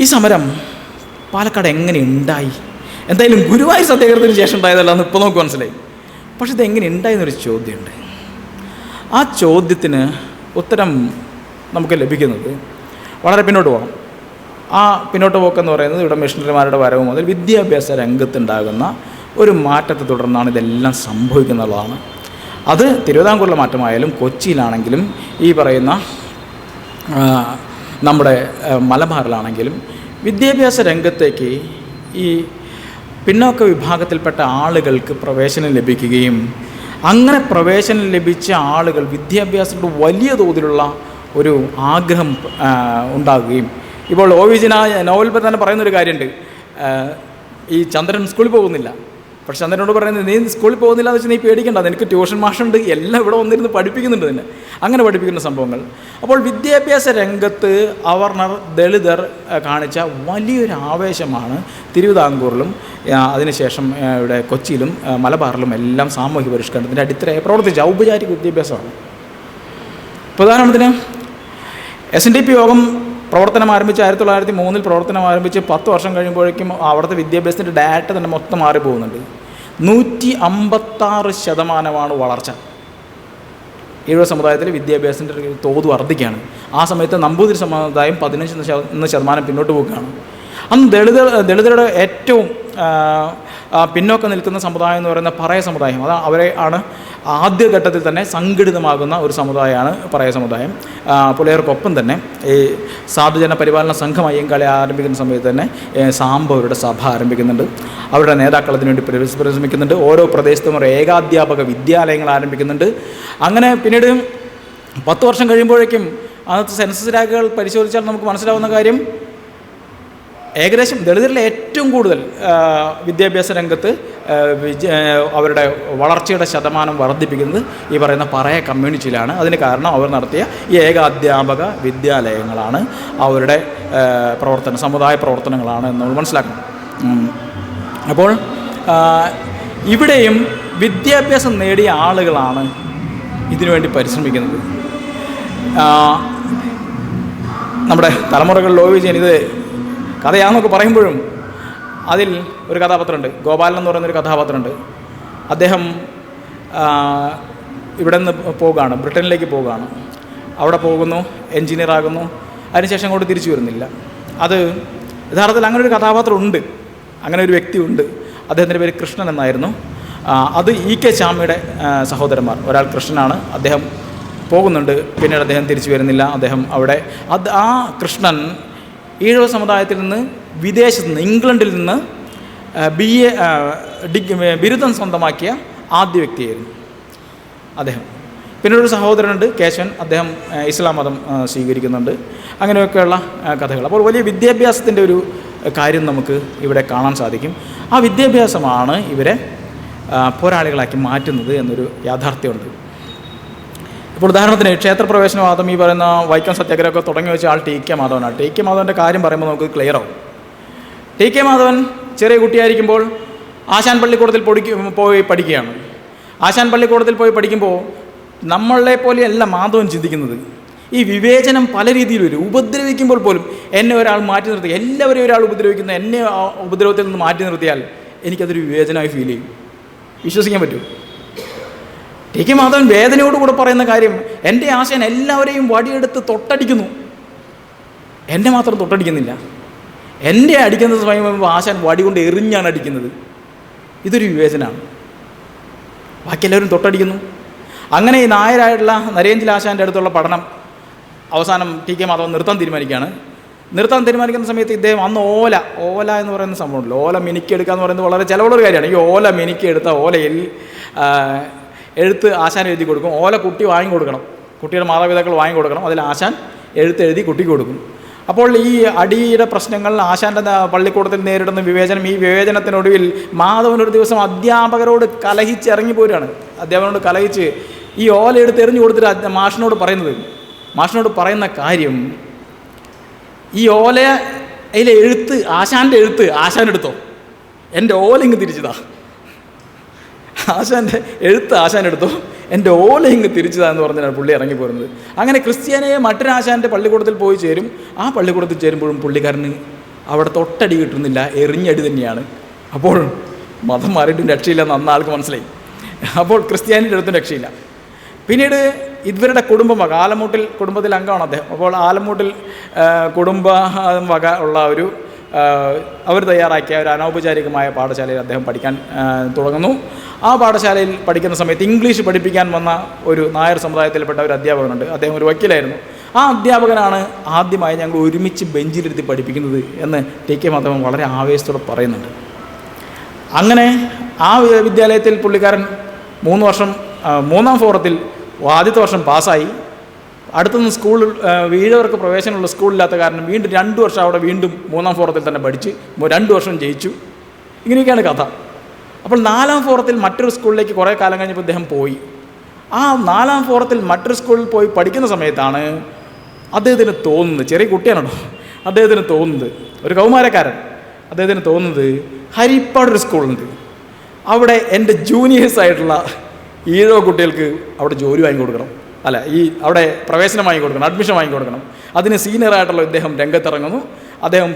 ഈ സമരം പാലക്കാട് എങ്ങനെ ഉണ്ടായി? എന്തായാലും ഗുരുവായൂർ സത്യാഗ്രഹത്തിന് ശേഷം ഉണ്ടായതല്ലാന്ന് ഇപ്പോൾ നമുക്ക് മനസ്സിലായി. പക്ഷെ ഇതെങ്ങനെ ഉണ്ടായെന്നൊരു ചോദ്യമുണ്ട്. ആ ചോദ്യത്തിന് ഉത്തരം നമുക്ക് ലഭിക്കുന്നത് വളരെ പിന്നോട്ട് പോകാം. ആ പിന്നോട്ട് പോക്കെന്ന് പറയുന്നത് ഇവിടെ മിഷണറിമാരുടെ വരവ് മുതൽ വിദ്യാഭ്യാസ രംഗത്തുണ്ടാകുന്ന ഒരു മാറ്റത്തെ തുടർന്നാണ് ഇതെല്ലാം സംഭവിക്കുന്നുള്ളതാണ്. അത് തിരുവിതാംകൂറിലെ മാറ്റമായാലും കൊച്ചിയിലാണെങ്കിലും ഈ പറയുന്ന നമ്മുടെ മലബാറിലാണെങ്കിലും വിദ്യാഭ്യാസ രംഗത്തേക്ക് ഈ പിന്നോക്ക വിഭാഗത്തിൽപ്പെട്ട ആളുകൾക്ക് പ്രവേശനം ലഭിക്കുകയും അങ്ങനെ പ്രവേശനം ലഭിച്ച ആളുകൾ വിദ്യാഭ്യാസത്തോട് വലിയ തോതിലുള്ള ഒരു ആഗ്രഹം ഉണ്ടാകുകയും ഇപ്പോൾ OVG നോവൽ തന്നെ പറയുന്നൊരു കാര്യമുണ്ട്. ഈ ചന്ദ്രൻ സ്കൂളിൽ പോകുന്നില്ല, പക്ഷെ ചന്ദ്രനോട് പറയുന്നത് നീ സ്കൂളിൽ പോകുന്നില്ല എന്ന് വെച്ചാൽ നീ പേടിക്കേണ്ട, നിനക്ക് ട്യൂഷൻ മാഷുണ്ട്, എല്ലാം ഇവിടെ വന്നിരുന്ന് പഠിപ്പിക്കുന്നുണ്ട് തന്നെ. അങ്ങനെ പഠിപ്പിക്കുന്ന സംഭവങ്ങൾ. അപ്പോൾ വിദ്യാഭ്യാസ രംഗത്ത് അവർണർ ദളിതർ കാണിച്ച വലിയൊരു ആവേശമാണ് തിരുവിതാംകൂറിലും അതിനുശേഷം ഇവിടെ കൊച്ചിയിലും മലബാറിലും എല്ലാം സാമൂഹ്യ പരിഷ്കരണത്തിൻ്റെ അടിത്തറയായി പ്രവർത്തിച്ച ഔപചാരിക വിദ്യാഭ്യാസമാണ്. ഉദാഹരണത്തിന് SNDP യോഗം പ്രവർത്തനം ആരംഭിച്ച് 1903 പ്രവർത്തനം ആരംഭിച്ച് 10 വർഷം കഴിയുമ്പോഴേക്കും അവിടുത്തെ വിദ്യാഭ്യാസത്തിൻ്റെ ഡാറ്റ തന്നെ മൊത്തം മാറിപ്പോകുന്നുണ്ട്. 156% വളർച്ച. ഈഴവ സമുദായത്തിൽ വിദ്യാഭ്യാസത്തിൻ്റെ തോത് വർദ്ധിക്കുകയാണ്. ആ സമയത്ത് നമ്പൂതിരി സമുദായം 15% പിന്നോട്ട് പോവുകയാണ്. അന്ന് ദളിതരുടെ ഏറ്റവും പിന്നോക്കം നിൽക്കുന്ന സമുദായം എന്ന് പറയുന്ന പറയ സമുദായം. അത് അവരെ ആണ് ആദ്യഘട്ടത്തിൽ തന്നെ സംഘടിതമാകുന്ന ഒരു സമുദായമാണ് പറയ സമുദായം. പുലയർക്കൊപ്പം തന്നെ ഈ സാധുജന പരിപാലന സംഘം അയ്യങ്കാളി ആരംഭിക്കുന്ന സമയത്ത് തന്നെ സാംബവരുടെ സഭ ആരംഭിക്കുന്നുണ്ട്. അവരുടെ നേതാക്കൾ അതിനു വേണ്ടി പരിശ്രമിക്കുന്നുണ്ട്. ഓരോ പ്രദേശത്തും ഒരു ഏകാധ്യാപക വിദ്യാലയങ്ങൾ ആരംഭിക്കുന്നുണ്ട്. അങ്ങനെ പിന്നീട് 10 വർഷം കഴിയുമ്പോഴേക്കും അന്നത്തെ സെൻസസ് രേഖകൾ പരിശോധിച്ചാൽ നമുക്ക് മനസ്സിലാവുന്ന കാര്യം ഏകദേശം ദളിതരിലെ ഏറ്റവും കൂടുതൽ വിദ്യാഭ്യാസ രംഗത്ത് അവരുടെ വളർച്ചയുടെ ശതമാനം വർദ്ധിപ്പിക്കുന്നത് ഈ പറയുന്ന പറയ കമ്മ്യൂണിറ്റിയിലാണ്. അതിന് കാരണം അവർ നടത്തിയ ഈ ഏകാധ്യാപക വിദ്യാലയങ്ങളാണ്, അവരുടെ സമുദായ പ്രവർത്തനങ്ങളാണ് എന്ന് നമ്മൾ മനസ്സിലാക്കണം. അപ്പോൾ ഇവിടെയും വിദ്യാഭ്യാസം നേടിയ ആളുകളാണ് ഇതിനുവേണ്ടി പരിശ്രമിക്കുന്നത്. നമ്മുടെ തലമുറകളിൽ OVG ഇത് കഥയാണെന്നൊക്കെ പറയുമ്പോഴും അതിൽ ഒരു കഥാപാത്രമുണ്ട്, ഗോപാലൻ എന്ന് പറയുന്നൊരു കഥാപാത്രമുണ്ട്. അദ്ദേഹം ഇവിടെ നിന്ന് പോവുകയാണ്, ബ്രിട്ടനിലേക്ക് പോവുകയാണ്. അവിടെ പോകുന്നു, എൻജിനീയർ ആകുന്നു, അതിനുശേഷം അങ്ങോട്ട് തിരിച്ചു വരുന്നില്ല. അത് യഥാർത്ഥത്തിൽ അങ്ങനെ ഒരു കഥാപാത്രം ഉണ്ട്, അങ്ങനെ ഒരു വ്യക്തി ഉണ്ട്. അദ്ദേഹത്തിൻ്റെ പേര് കൃഷ്ണൻ എന്നായിരുന്നു. അത് EK ചാമിയുടെ സഹോദരന്മാർ. ഒരാൾ കൃഷ്ണനാണ്, അദ്ദേഹം പോകുന്നുണ്ട്, പിന്നീട് അദ്ദേഹം തിരിച്ചു വരുന്നില്ല. അദ്ദേഹം അവിടെ ആ കൃഷ്ണൻ ഈഴവ സമുദായത്തിൽ നിന്ന് വിദേശത്ത് നിന്ന് ഇംഗ്ലണ്ടിൽ നിന്ന് BA ബിരുദം സ്വന്തമാക്കിയ ആദ്യ വ്യക്തിയായിരുന്നു അദ്ദേഹം. പിന്നെ ഒരു സഹോദരനുണ്ട് കേശവൻ, അദ്ദേഹം ഇസ്ലാം മതം സ്വീകരിക്കുന്നുണ്ട്. അങ്ങനെയൊക്കെയുള്ള കഥകൾ. അപ്പോൾ വലിയ വിദ്യാഭ്യാസത്തിൻ്റെ ഒരു കാര്യം നമുക്ക് ഇവിടെ കാണാൻ സാധിക്കും. ആ വിദ്യാഭ്യാസമാണ് ഇവരെ പോരാളികളാക്കി മാറ്റുന്നത് എന്നൊരു യാഥാർത്ഥ്യമുണ്ട്. ഇപ്പോൾ ഉദാഹരണത്തിന് ക്ഷേത്രപ്രവേശനവാദം ഈ പറയുന്ന വൈക്കം സത്യാഗ്രഹമൊക്കെ തുടങ്ങി വെച്ച ആൾ TK മാധവനാണ്. TK മാധവൻ്റെ കാര്യം പറയുമ്പോൾ നമുക്ക് ക്ലിയർ ആവും. TK മാധവൻ ചെറിയ കുട്ടിയായിരിക്കുമ്പോൾ ആശാൻ പള്ളിക്കൂടത്തിൽ പോയി പഠിക്കുകയാണ്. ആശാൻ പള്ളിക്കൂടത്തിൽ പോയി പഠിക്കുമ്പോൾ നമ്മളെ പോലെയല്ല മാധവൻ ചിന്തിക്കുന്നത്. ഈ വിവേചനം പല രീതിയിൽ വരും. ഉപദ്രവിക്കുമ്പോൾ പോലും എന്നെ ഒരാൾ മാറ്റി നിർത്തി, എല്ലാവരെയും ഒരാൾ ഉപദ്രവിക്കുന്ന എന്നെ ഉപദ്രവത്തിൽ നിന്ന് മാറ്റി നിർത്തിയാൽ എനിക്കതൊരു വിവേചനമായി ഫീൽ ചെയ്യും. വിശ്വസിക്കാൻ പറ്റും. TK മാധവൻ വേദനയോടുകൂടെ പറയുന്ന കാര്യം, എൻ്റെ ആശാൻ എല്ലാവരെയും വടിയെടുത്ത് തൊട്ടടിക്കുന്നു, എന്നെ മാത്രം തൊട്ടടിക്കുന്നില്ല. എൻ്റെ അടിക്കുന്ന സമയം ആശാൻ വടി കൊണ്ട് എറിഞ്ഞാണ് അടിക്കുന്നത്. ഇതൊരു വിവേചനമാണ്. ബാക്കി എല്ലാവരും തൊട്ടടിക്കുന്നു. അങ്ങനെ ഈ നായരായിട്ടുള്ള നരേന്ദ്ര ആശാൻ്റെ അടുത്തുള്ള പഠനം അവസാനം TK മാധവൻ നിർത്താൻ തീരുമാനിക്കുന്ന സമയത്ത് ഇദ്ദേഹം അന്ന് ഓല എന്ന് പറയുന്ന സംഭവമുണ്ടല്ലോ, ഓല മിനുക്കിയെടുക്കുക എന്ന് പറയുന്നത് വളരെ ചിലവുള്ളൊരു കാര്യമാണ്. ഈ ഓല മിനുക്കിയെടുത്ത ഓലയിൽ എഴുത്ത് ആശാൻ എഴുതി കൊടുക്കും. ഓല കുട്ടി വാങ്ങിക്കൊടുക്കണം, കുട്ടിയുടെ മാതാപിതാക്കൾ വാങ്ങിക്കൊടുക്കണം. അതിൽ ആശാൻ എഴുത്തെഴുതി കുട്ടിക്ക് കൊടുക്കും. അപ്പോൾ ഈ അടിയുടെ പ്രശ്നങ്ങൾ ആശാൻ്റെ പള്ളിക്കൂടത്തിൽ നേരിടുന്ന വിവേചനം, ഈ വിവേചനത്തിനൊടുവിൽ മാധവൻ ഒരു ദിവസം അധ്യാപകരോട് കലഹിച്ച് ഇറങ്ങിപ്പോരാണ്. അധ്യാപകനോട് കലഹിച്ച് ഈ ഓല എടുത്ത് എറിഞ്ഞു കൊടുത്തിട്ട് മാഷിനോട് പറയുന്ന കാര്യം, ഈ ഓലയിലെ എഴുത്ത് ആശാൻ്റെ എഴുത്ത് ആശാനെടുത്തോ, എൻ്റെ ഓല ഇങ്ങ് തിരിച്ചതാ. ആശാൻ്റെ എഴുത്ത് ആശാനെടുത്തോ, എൻ്റെ ഓല ഇങ്ങ് തിരിച്ചതാന്ന് പറഞ്ഞാണ് പുള്ളി ഇറങ്ങിപ്പോരുന്നത്. അങ്ങനെ ക്രിസ്ത്യാനിയെ മറ്റൊരാശാൻ്റെ പള്ളിക്കൂടത്തിൽ പോയി ചേരും. ആ പള്ളിക്കൂടത്തിൽ ചേരുമ്പോഴും പുള്ളിക്കാരന് അവിടെ തൊട്ടടി കിട്ടുന്നില്ല, എറിഞ്ഞടി തന്നെയാണ്. അപ്പോൾ മതം മാറിയിട്ടും രക്ഷയില്ലെന്ന് അന്ന് ആൾക്ക് മനസ്സിലായി. അപ്പോൾ ക്രിസ്ത്യാനിയുടെ അടുത്തും രക്ഷയില്ല. പിന്നീട് ഇവരുടെ കുടുംബം വക, ആലമൂട്ടിൽ കുടുംബത്തിൽ അംഗമാണ് അദ്ദേഹം. അപ്പോൾ ആലമൂട്ടിൽ കുടുംബ വക ഉള്ള ഒരു അവർ തയ്യാറാക്കിയ ഒരു അനൗപചാരികമായ പാഠശാലയിൽ അദ്ദേഹം പഠിക്കാൻ തുടങ്ങുന്നു. ആ പാഠശാലയിൽ പഠിക്കുന്ന സമയത്ത് ഇംഗ്ലീഷ് പഠിപ്പിക്കാൻ വന്ന ഒരു നായർ സമുദായത്തിൽപ്പെട്ട ഒരു അധ്യാപകനുണ്ട്. അദ്ദേഹം ഒരു വക്കീലായിരുന്നു. ആ അധ്യാപകനാണ് ആദ്യമായി ഞങ്ങൾ ഒരുമിച്ച് ബെഞ്ചിലിരുത്തി പഠിപ്പിക്കുന്നത് എന്ന് ടി.കെ. മാധവൻ വളരെ ആവേശത്തോടെ പറയുന്നുണ്ട്. അങ്ങനെ ആ വിദ്യാലയത്തിൽ പുള്ളിക്കാരൻ 3 വർഷം 3ാം ഫോറത്തിൽ ആദ്യത്തെ വർഷം പാസ്സായി. അടുത്തുനിന്ന് സ്കൂളിൽ ഈഴവർക്ക് പ്രവേശനമുള്ള സ്കൂളില്ലാത്ത കാരണം വീണ്ടും 2 വർഷം അവിടെ വീണ്ടും 3ാം ഫോറത്തിൽ തന്നെ പഠിച്ച് 2 വർഷം ജയിച്ചു. ഇങ്ങനെയൊക്കെയാണ് കഥ. അപ്പോൾ 4ാം ഫോറത്തിൽ മറ്റൊരു സ്കൂളിലേക്ക് കുറേ കാലം കഴിഞ്ഞപ്പോൾ അദ്ദേഹം പോയി. ആ 4ാം ഫോറത്തിൽ മറ്റൊരു സ്കൂളിൽ പോയി പഠിക്കുന്ന സമയത്താണ് അദ്ദേഹത്തിന് തോന്നുന്നത്, ചെറിയ കുട്ടിയാണല്ലോ, അദ്ദേഹത്തിന് തോന്നുന്നത്, ഒരു കൗമാരക്കാരൻ, അദ്ദേഹത്തിന് തോന്നുന്നത് ഹരിപ്പാടൊരു സ്കൂളുണ്ട്, അവിടെ എൻ്റെ ജൂനിയേഴ്സായിട്ടുള്ള ഈഴവ കുട്ടികൾക്ക് അവിടെ ജോലി വാങ്ങിക്കൊടുക്കണം, അല്ല അവിടെ പ്രവേശനം വാങ്ങിക്കൊടുക്കണം, അഡ്മിഷൻ വാങ്ങിക്കൊടുക്കണം. അതിന് സീനിയറായിട്ടുള്ള ഇദ്ദേഹം രംഗത്തിറങ്ങുന്നു. അദ്ദേഹം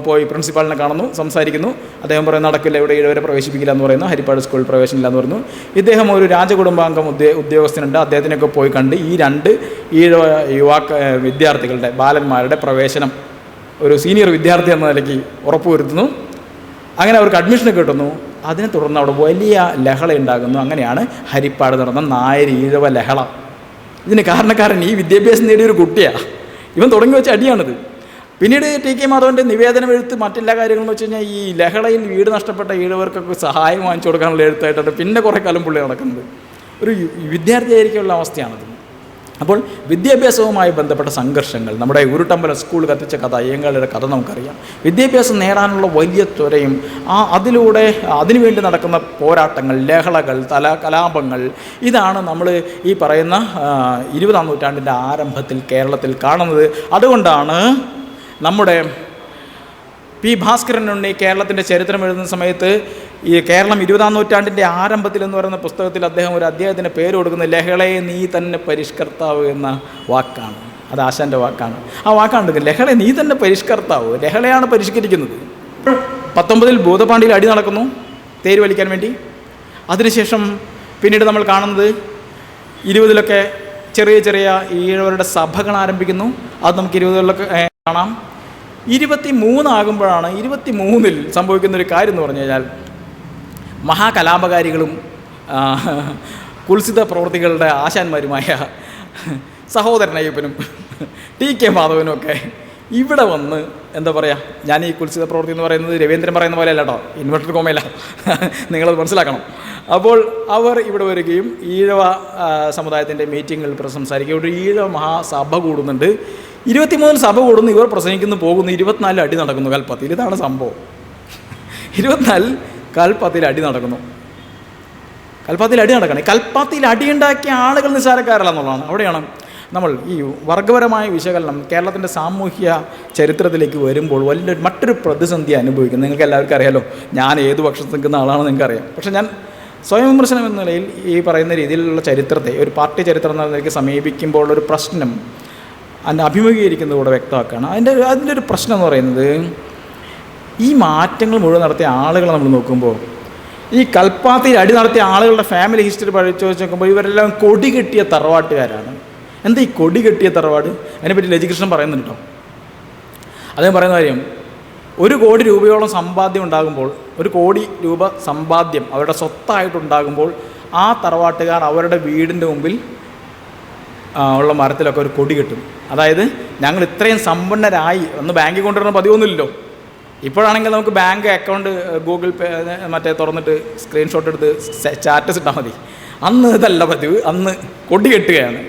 പോയി പ്രിൻസിപ്പാളിനെ കാണുന്നു, സംസാരിക്കുന്നു. അദ്ദേഹം പറയുന്നു നടക്കില്ല, ഇവിടെ ഈഴവരെ പ്രവേശിപ്പിക്കില്ല എന്ന് പറയുന്നു, ഹരിപ്പാട് സ്കൂളിൽ പ്രവേശനമില്ല എന്ന് പറയുന്നു. ഇദ്ദേഹം ഒരു രാജകുടുംബാംഗം ഉദ്യോഗസ്ഥനുണ്ട്, അദ്ദേഹത്തിനൊക്കെ പോയി കണ്ട് ഈ 2 ഈഴവ വിദ്യാർത്ഥികളുടെ ബാലന്മാരുടെ പ്രവേശനം ഒരു സീനിയർ വിദ്യാർത്ഥി എന്ന നിലയ്ക്ക് ഉറപ്പുവരുത്തുന്നു. അങ്ങനെ അവർക്ക് അഡ്മിഷൻ കിട്ടുന്നു. അതിനെ തുടർന്ന് അവിടെ വലിയ ലഹള ഉണ്ടാകുന്നു. അങ്ങനെയാണ് ഹരിപ്പാട് നടന്ന നായർ ഈഴവ ലഹള. ഇതിന് കാരണക്കാരൻ ഈ വിദ്യാഭ്യാസം നേടിയൊരു കുട്ടിയാണ്. ഇവൻ തുടങ്ങി വെച്ച അടിയാണിത്. പിന്നീട് ടി.കെ. മാധവൻ്റെ നിവേദനം എഴുത്ത് മറ്റെല്ലാ കാര്യങ്ങളെന്ന് വെച്ച് കഴിഞ്ഞാൽ ഈ ലഹളയിൽ വീട് നഷ്ടപ്പെട്ട ഈഴവർക്കൊക്കെ സഹായം വാങ്ങിച്ചു കൊടുക്കാനുള്ള എഴുത്തായിട്ടാണ് പിന്നെ കുറേ കാലം പുള്ളി നടക്കുന്നത്. ഒരു വിദ്യാർത്ഥിയായിരിക്കുള്ള അവസ്ഥയാണത്. അപ്പോൾ വിദ്യാഭ്യാസവുമായി ബന്ധപ്പെട്ട സംഘർഷങ്ങൾ, നമ്മുടെ ഉരുട്ടമ്പലം സ്കൂൾ കത്തിച്ച കഥ, അയ്യങ്കാളിയുടെ കഥ നമുക്കറിയാം. വിദ്യാഭ്യാസം നേടാനുള്ള വലിയ ത്വരയും അതിലൂടെ അതിനുവേണ്ടി നടക്കുന്ന പോരാട്ടങ്ങൾ, ലഹളകൾ, കലാപങ്ങൾ, ഇതാണ് നമ്മൾ ഈ പറയുന്ന 20ാം നൂറ്റാണ്ടിൻ്റെ ആരംഭത്തിൽ കേരളത്തിൽ കാണുന്നത്. അതുകൊണ്ടാണ് നമ്മുടെ പി. ഭാസ്കരൻ ഉണ്ണി കേരളത്തിൻ്റെ ചരിത്രം എഴുതുന്ന സമയത്ത് ഈ കേരളം 20ാം നൂറ്റാണ്ടിൻ്റെ ആരംഭത്തിൽ എന്ന് പറയുന്ന പുസ്തകത്തിൽ അദ്ദേഹം ഒരു അധ്യായത്തിൻ്റെ പേര് കൊടുക്കുന്നത് ലഹളയെ നീ തന്നെ പരിഷ്കർത്താവ് എന്ന വാക്കാണ്. അത് ആശാൻ്റെ വാക്കാണ്. ആ വാക്കാണ് ലഹളയെ നീ തന്നെ പരിഷ്കർത്താവ്. ലഹളയാണ് പരിഷ്കരിക്കുന്നത്. 19ൽ ഭൂതപാണ്ടിയിൽ അടി നടക്കുന്നു തേര് വലിക്കാൻ വേണ്ടി. അതിനുശേഷം പിന്നീട് നമ്മൾ കാണുന്നത് 20ലൊക്കെ ചെറിയ ചെറിയ ഈഴവരുടെ സഭകൾ ആരംഭിക്കുന്നു. അത് നമുക്ക് 20ലൊക്കെ കാണാം. 23 ആകുമ്പോഴാണ് 23ൽ സംഭവിക്കുന്നൊരു കാര്യം എന്ന് പറഞ്ഞു കഴിഞ്ഞാൽ മഹാകലാപകാരികളും കുൽസിത പ്രവൃത്തികളുടെ ആശാന്മാരുമായ സഹോദരൻ അയ്യപ്പനും ടി.കെ. മാധവനും ഒക്കെ ഇവിടെ വന്ന് എന്താ പറയുക, ഞാൻ ഈ കുൽസിത പ്രവൃത്തി എന്ന് പറയുന്നത് രവീന്ദ്രൻ പറയുന്ന പോലെ അല്ല കേട്ടോ, ഇൻവെർട്ടർ കോമയില്ല, നിങ്ങളത് മനസ്സിലാക്കണം. അപ്പോൾ അവർ ഇവിടെ വരികയും ഈഴവ സമുദായത്തിൻ്റെ മീറ്റിങ്ങുകൾ സംസാരിക്കുകയും ഒരു ഈഴവ മഹാസഭ കൂടുന്നുണ്ട്. 23 സഭ കൂടുന്നു, ഇവർ പ്രസംഗിക്കുന്നു, പോകുന്നു. 24 അടി നടക്കുന്നു കൽപ്പത്തിയിൽ. ഇതാണ് സംഭവം. 24 കൽപ്പത്തിയിൽ അടി നടക്കുന്നു. കൽപ്പത്തിയിൽ അടി നടക്കണം. കൽപ്പത്തിയിൽ അടിയുണ്ടാക്കിയ ആളുകൾ നിസ്സാരക്കാരല്ല എന്നുള്ളതാണ്. അവിടെയാണ് നമ്മൾ ഈ വർഗപരമായ വിശകലനം കേരളത്തിൻ്റെ സാമൂഹ്യ ചരിത്രത്തിലേക്ക് വരുമ്പോൾ മറ്റൊരു പ്രതിസന്ധി അനുഭവിക്കുന്നത്. നിങ്ങൾക്ക് എല്ലാവർക്കും അറിയാലോ, ഞാൻ ഏത് പക്ഷത്ത് നിൽക്കുന്ന ആളാണെന്ന് നിങ്ങൾക്കറിയാം. പക്ഷേ ഞാൻ സ്വയം വിമർശനം എന്ന നിലയിൽ ഈ പറയുന്ന രീതിയിലുള്ള ചരിത്രത്തെ, ഒരു പാർട്ടി ചരിത്രം എന്ന നിലയ്ക്ക് സമീപിക്കുമ്പോൾ ഒരു പ്രശ്നം അതിൻ്റെ അഭിമുഖീകരിക്കുന്നത് കൂടെ വ്യക്തമാക്കുകയാണ്. അതിൻ്റെ ഒരു പ്രശ്നം എന്ന് പറയുന്നത്, ഈ മാറ്റങ്ങൾ മുഴുവൻ നടത്തിയ ആളുകളെ നമ്മൾ നോക്കുമ്പോൾ, ഈ കൽപ്പാത്തിയിൽ അടി നടത്തിയ ആളുകളുടെ ഫാമിലി ഹിസ്റ്ററി പരിശോധിച്ച് നോക്കുമ്പോൾ ഇവരെല്ലാം കൊടി കെട്ടിയ തറവാട്ടുകാരാണ്. എന്താ ഈ കൊടി കെട്ടിയ തറവാട്? അതിനെപ്പറ്റി ലജികൃഷ്ണൻ പറയുന്നുണ്ട് കേട്ടോ. അദ്ദേഹം പറയുന്ന കാര്യം, 1 കോടി രൂപയോളം സമ്പാദ്യം ഉണ്ടാകുമ്പോൾ, 1 കോടി രൂപ സമ്പാദ്യം അവരുടെ സ്വത്തായിട്ടുണ്ടാകുമ്പോൾ ആ തറവാട്ടുകാർ അവരുടെ വീടിൻ്റെ മുമ്പിൽ ഉള്ള മരത്തിലൊക്കെ ഒരു കൊടി കെട്ടും. അതായത് ഞങ്ങൾ ഇത്രയും സമ്പന്നരായി. ഒന്ന് ബാങ്കിൽ കൊണ്ടുവരുന്ന പതിവൊന്നുമില്ലല്ലോ. ഇപ്പോഴാണെങ്കിൽ നമുക്ക് ബാങ്ക് അക്കൗണ്ട് ഗൂഗിൾ പേ മറ്റേ തുറന്നിട്ട് സ്ക്രീൻഷോട്ട് എടുത്ത് സ്റ്റാറ്റസ് ഇട്ടാൽ മതി. അന്ന് ഇതല്ല പതിവ്, അന്ന് കൊടി കെട്ടുകയാണ്.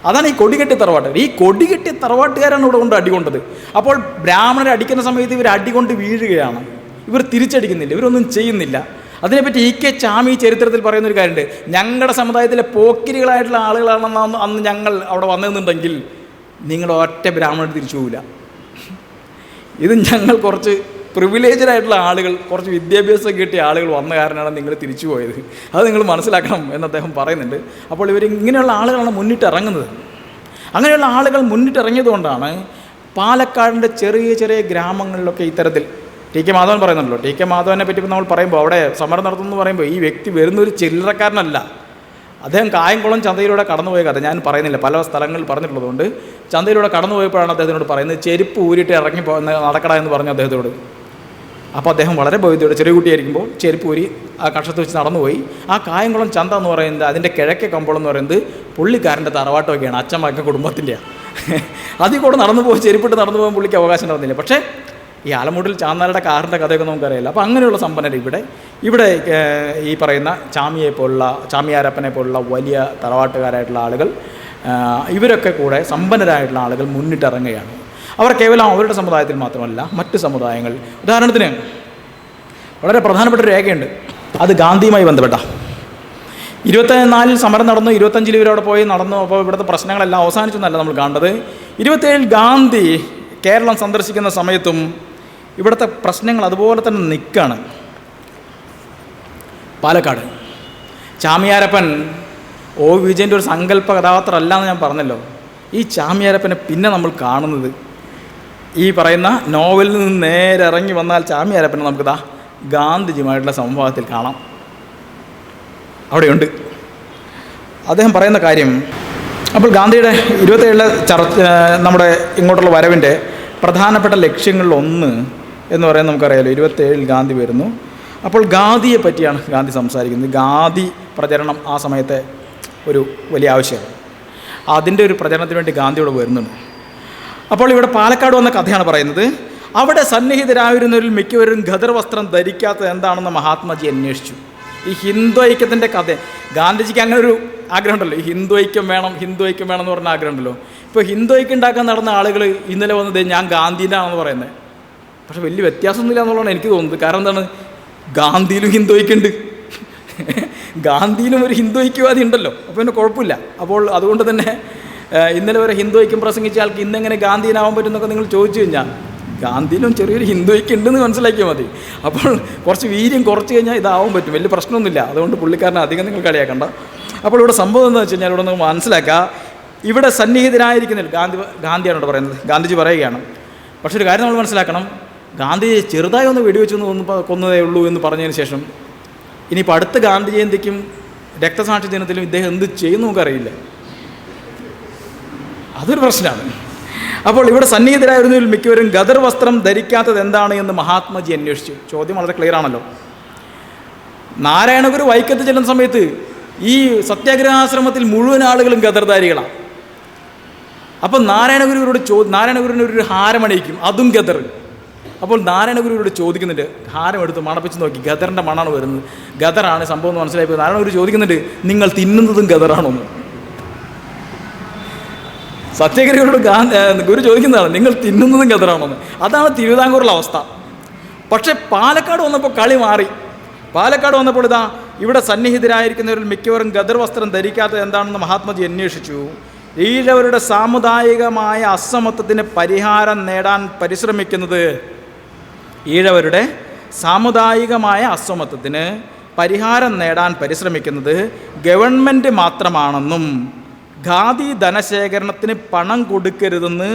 അതാണ് ഈ കൊടികെട്ടി തറവാട്ടുകാർ. ഈ കൊടികെട്ടി തറവാട്ടുകാരാണ് ഇവിടെ കൊണ്ട് അടികൊണ്ടത്. അപ്പോൾ ബ്രാഹ്മണരെ അടിക്കുന്ന സമയത്ത് ഇവർ അടികൊണ്ട് വീഴുകയാണ്. ഇവർ തിരിച്ചടിക്കുന്നില്ല, ഇവരൊന്നും ചെയ്യുന്നില്ല. അതിനെപ്പറ്റി E.K. ചാമി ചരിത്രത്തിൽ പറയുന്നൊരു കാര്യമുണ്ട്. ഞങ്ങളുടെ സമുദായത്തിലെ പോക്കിരികളായിട്ടുള്ള ആളുകളാണെന്ന് അന്ന് ഞങ്ങൾ അവിടെ വന്നതെന്നുണ്ടെങ്കിൽ നിങ്ങൾ ഒറ്റ ബ്രാഹ്മണർ തിരിച്ചു പോവില്ല. ഇത് ഞങ്ങൾ കുറച്ച് പ്രിവിലേജഡായിട്ടുള്ള ആളുകൾ, കുറച്ച് വിദ്യാഭ്യാസം കിട്ടിയ ആളുകൾ വന്ന കാരണമാണ് നിങ്ങൾ തിരിച്ചു പോയത്. അത് നിങ്ങൾ മനസ്സിലാക്കണം എന്ന് അദ്ദേഹം പറയുന്നുണ്ട്. അപ്പോൾ ഇവർ ഇങ്ങനെയുള്ള ആളുകളാണ് മുന്നിട്ടിറങ്ങുന്നത്. അങ്ങനെയുള്ള ആളുകൾ മുന്നിട്ടിറങ്ങിയതുകൊണ്ടാണ് പാലക്കാടിൻ്റെ ചെറിയ ചെറിയ ഗ്രാമങ്ങളിലൊക്കെ ഇത്തരത്തിൽ ടി കെ മാധവൻ പറയുന്നുണ്ടല്ലോ, ടി കെ മാധവനെ പറ്റി നമ്മൾ പറയുമ്പോൾ അവിടെ സമരം നടത്തുമെന്ന് പറയുമ്പോൾ ഈ വ്യക്തി വരുന്നൊരു ചില്ലറക്കാരനല്ല. അദ്ദേഹം കായംകുളം ചന്തയിലൂടെ കടന്നുപോയ കഥ ഞാൻ പറയുന്നില്ല, പല സ്ഥലങ്ങളിൽ പറഞ്ഞിട്ടുള്ളതുകൊണ്ട്. ചന്തയിലൂടെ കടന്നുപോയപ്പോഴാണ് അദ്ദേഹത്തിനോട് പറയുന്നത് ചെരുപ്പ് ഊരിയിട്ട് ഇറങ്ങി നടക്കട എന്ന് പറഞ്ഞു അദ്ദേഹത്തോട്. അപ്പോൾ അദ്ദേഹം വളരെ ബോധ്യത്തോടെ ചെറിയ കുട്ടിയായിരിക്കുമ്പോൾ ചെരുപ്പ് ഊരി ആ കക്ഷത്ത് വെച്ച് നടന്നുപോയി. ആ കായംകുളം ചന്ത എന്ന് പറയുന്നത് അതിൻ്റെ കിഴക്കേ കമ്പോളം എന്ന് പറയുന്നത് പുള്ളിക്കാരൻ്റെ തറവാട്ടമൊക്കെയാണ്, അച്ഛന്മാർക്ക് കുടുംബത്തിൻ്റെയാണ്. അതിൽ കൂടെ നടന്നു പോയി ചെരുപ്പിട്ട് നടന്നു പോകാൻ പുള്ളിക്ക് അവകാശം ഉണ്ടാകുന്നില്ല. പക്ഷേ ഈ ആലമൂടിൽ ചാന്നാരുടെ കാറിൻ്റെ കഥയൊക്കെ നമുക്കറിയില്ല. അപ്പോൾ അങ്ങനെയുള്ള സമ്പന്നർ ഇവിടെ ഈ പറയുന്ന ചാമിയാരപ്പനെ പോലുള്ള വലിയ തറവാട്ടുകാരായിട്ടുള്ള ആളുകൾ, ഇവരൊക്കെ കൂടെ സമ്പന്നരായിട്ടുള്ള ആളുകൾ മുന്നിട്ടിറങ്ങുകയാണ്. അവർ കേവലം അവരുടെ സമുദായത്തിൽ മാത്രമല്ല മറ്റ് സമുദായങ്ങൾ. ഉദാഹരണത്തിന് വളരെ പ്രധാനപ്പെട്ട ഒരു രേഖയുണ്ട്, അത് ഗാന്ധിയുമായി ബന്ധപ്പെട്ട. 24 സമരം നടന്നു, 25 ഇവരവിടെ പോയി നടന്നു. അപ്പോൾ ഇവിടുത്തെ പ്രശ്നങ്ങളെല്ലാം അവസാനിച്ചെന്നല്ല നമ്മൾ കാണേണ്ടത്. 27 ഗാന്ധി കേരളം സന്ദർശിക്കുന്ന സമയത്തും ഇവിടുത്തെ പ്രശ്നങ്ങൾ അതുപോലെ തന്നെ നിൽക്കുകയാണ്. പാലക്കാട് ചാമിയാരപ്പൻ ഒ വിജയൻ്റെ ഒരു സങ്കല്പ കഥാപാത്രമല്ല എന്ന് ഞാൻ പറഞ്ഞല്ലോ. ഈ ചാമിയാരപ്പനെ പിന്നെ നമ്മൾ കാണുന്നത് ഈ പറയുന്ന നോവലിൽ നിന്ന് നേരെ ഇറങ്ങി വന്നാൽ ചാമിയാരപ്പനെ നമുക്കിതാ ഗാന്ധിജിയുമായിട്ടുള്ള സംവാദത്തിൽ കാണാം. അവിടെയുണ്ട് അദ്ദേഹം പറയുന്ന കാര്യം. അപ്പോൾ ഗാന്ധിയുടെ 27 നമ്മുടെ ഇങ്ങോട്ടുള്ള വരവിൻ്റെ പ്രധാനപ്പെട്ട ലക്ഷ്യങ്ങളിലൊന്ന് എന്ന് പറയുന്നത് നമുക്കറിയാലോ. 27 ഗാന്ധി വരുന്നു. അപ്പോൾ ഗാന്ധിയെ പറ്റിയാണ് ഗാന്ധി സംസാരിക്കുന്നത്. ഗാന്ധി പ്രചരണം ആ സമയത്തെ ഒരു വലിയ ആവശ്യമാണ്. അതിൻ്റെ ഒരു പ്രചരണത്തിന് വേണ്ടി ഗാന്ധിയോട് വരുന്നുണ്ട്. അപ്പോൾ ഇവിടെ പാലക്കാട് വന്ന കഥയാണ് പറയുന്നത്. അവിടെ സന്നിഹിതരായിരുന്നവരിൽ മിക്കവരും ഖദർ വസ്ത്രം ധരിക്കാത്തത് എന്താണെന്ന് മഹാത്മാജി അന്വേഷിച്ചു. ഈ ഹിന്ദു ഐക്യത്തിൻ്റെ കഥ, ഗാന്ധിജിക്ക് അങ്ങനെ ഒരു ആഗ്രഹം ഉണ്ടല്ലോ, ഈ ഹിന്ദു ഐക്യം വേണം എന്ന് പറഞ്ഞ ആഗ്രഹം ഉണ്ടല്ലോ. ഇപ്പോൾ ഹിന്ദു ഐക്യം ഉണ്ടാക്കാൻ നടന്ന ആളുകൾ ഇന്നലെ വന്നത് ഞാൻ ഗാന്ധിൻ്റെ ആണെന്ന് പറയുന്നത്. പക്ഷെ വലിയ വ്യത്യാസമൊന്നുമില്ല എന്നുള്ളതാണ് എനിക്ക് തോന്നുന്നത്. കാരണം എന്താണ്, ഗാന്ധിയിലും ഹിന്ദു ഐക്യമുണ്ട്, ഗാന്ധിയിലും ഒരു ഹിന്ദു ഐക്യവാദി ഉണ്ടല്ലോ. അപ്പോൾ പിന്നെ കുഴപ്പമില്ല. അപ്പോൾ അതുകൊണ്ട് തന്നെ ഇന്നലെ വരെ ഹിന്ദു ഐക്യം പ്രസംഗിച്ച ആൾക്ക് ഇന്നെങ്ങനെ ഗാന്ധിയനാവാൻ പറ്റുമെന്നൊക്കെ നിങ്ങൾ ചോദിച്ചു കഴിഞ്ഞാൽ ഗാന്ധിയിലും ചെറിയൊരു ഹിന്ദു ഐക്യം ഉണ്ടെന്ന് മനസ്സിലാക്കിയാൽ മതി. അപ്പോൾ കുറച്ച് വീര്യം കുറച്ച് കഴിഞ്ഞാൽ ഇതാവാൻ പറ്റും, വലിയ പ്രശ്നമൊന്നുമില്ല. അതുകൊണ്ട് പുള്ളിക്കാരനെ അധികം നിങ്ങൾ കളിയാക്കണ്ട. അപ്പോൾ ഇവിടെ സംഭവം എന്ന് വെച്ച് കഴിഞ്ഞാൽ ഇവിടെ നമുക്ക് മനസ്സിലാക്കുക, ഇവിടെ സന്നിഹിതരായിരിക്കുന്നില്ല ഗാന്ധിയാണ് ഇവിടെ പറയുന്നത്. ഗാന്ധിജി പറയുകയാണ്. പക്ഷെ ഒരു കാര്യം നമ്മൾ മനസ്സിലാക്കണം, ഗാന്ധി ചെറുതായി ഒന്ന് വെടിവെച്ചൊന്ന് കൊന്നതേ ഉള്ളൂ എന്ന് പറഞ്ഞതിന് ശേഷം ഇനിയിപ്പോൾ അടുത്ത ഗാന്ധി ജയന്തിക്കും രക്തസാക്ഷി ദിനത്തിലും ഇദ്ദേഹം എന്ത് ചെയ്യുന്നു നമുക്കറിയില്ല. അതൊരു പ്രശ്നമാണ്. അപ്പോൾ ഇവിടെ സന്നിഹിതരായിരുന്നതിൽ മിക്കവരും ഖദർ വസ്ത്രം ധരിക്കാത്തത് എന്താണ് എന്ന് മഹാത്മാജി അന്വേഷിച്ചു. ചോദ്യം വളരെ ക്ലിയർ ആണല്ലോ. നാരായണഗുരു വൈക്കത്ത് ചെല്ലുന്ന സമയത്ത് ഈ സത്യാഗ്രഹാശ്രമത്തിൽ മുഴുവൻ ആളുകളും ഖദർധാരികളാണ്. അപ്പോൾ നാരായണഗുരുവിന് ഒരു ഹാരമണിയിക്കും, അതും ഖദർ. അപ്പോൾ നാരായണഗുരുവിനോട് ചോദിക്കുന്നുണ്ട്, ഹാരം എടുത്ത് മണപ്പിച്ച് നോക്കി, ഖദറിൻ്റെ മണാണ് വരുന്നത്, ഖദറാണ് സംഭവം എന്ന് മനസ്സിലായപ്പോൾ നാരായണഗുരു ചോദിക്കുന്നുണ്ട്, നിങ്ങൾ തിന്നുന്നതും ഖദറാണോന്ന്. സത്യാഗ്രഹികളോട് ഗുരു ചോദിക്കുന്നതാണ്, നിങ്ങൾ തിന്നുന്നതും ഖദറാണോന്ന്. അതാണ് തിരുവിതാംകൂറിലെ അവസ്ഥ. പക്ഷേ പാലക്കാട് വന്നപ്പോൾ കളി മാറി. പാലക്കാട് വന്നപ്പോൾ ഇവിടെ സന്നിഹിതരായിരിക്കുന്നവരിൽ മിക്കവരും ഖദർ വസ്ത്രം ധരിക്കാത്തത് എന്താണെന്ന് മഹാത്മാജി അന്വേഷിച്ചു. ഈഴവരുടെ സാമുദായികമായ അസമത്വത്തിന് പരിഹാരം നേടാൻ പരിശ്രമിക്കുന്നത് ഈഴവരുടെ സാമുദായികമായ അസമത്വത്തിന് പരിഹാരം നേടാൻ പരിശ്രമിക്കുന്നത് ഗവൺമെൻറ് മാത്രമാണെന്നും ഖാദി ധനശേഖരണത്തിന് പണം കൊടുക്കരുതെന്ന്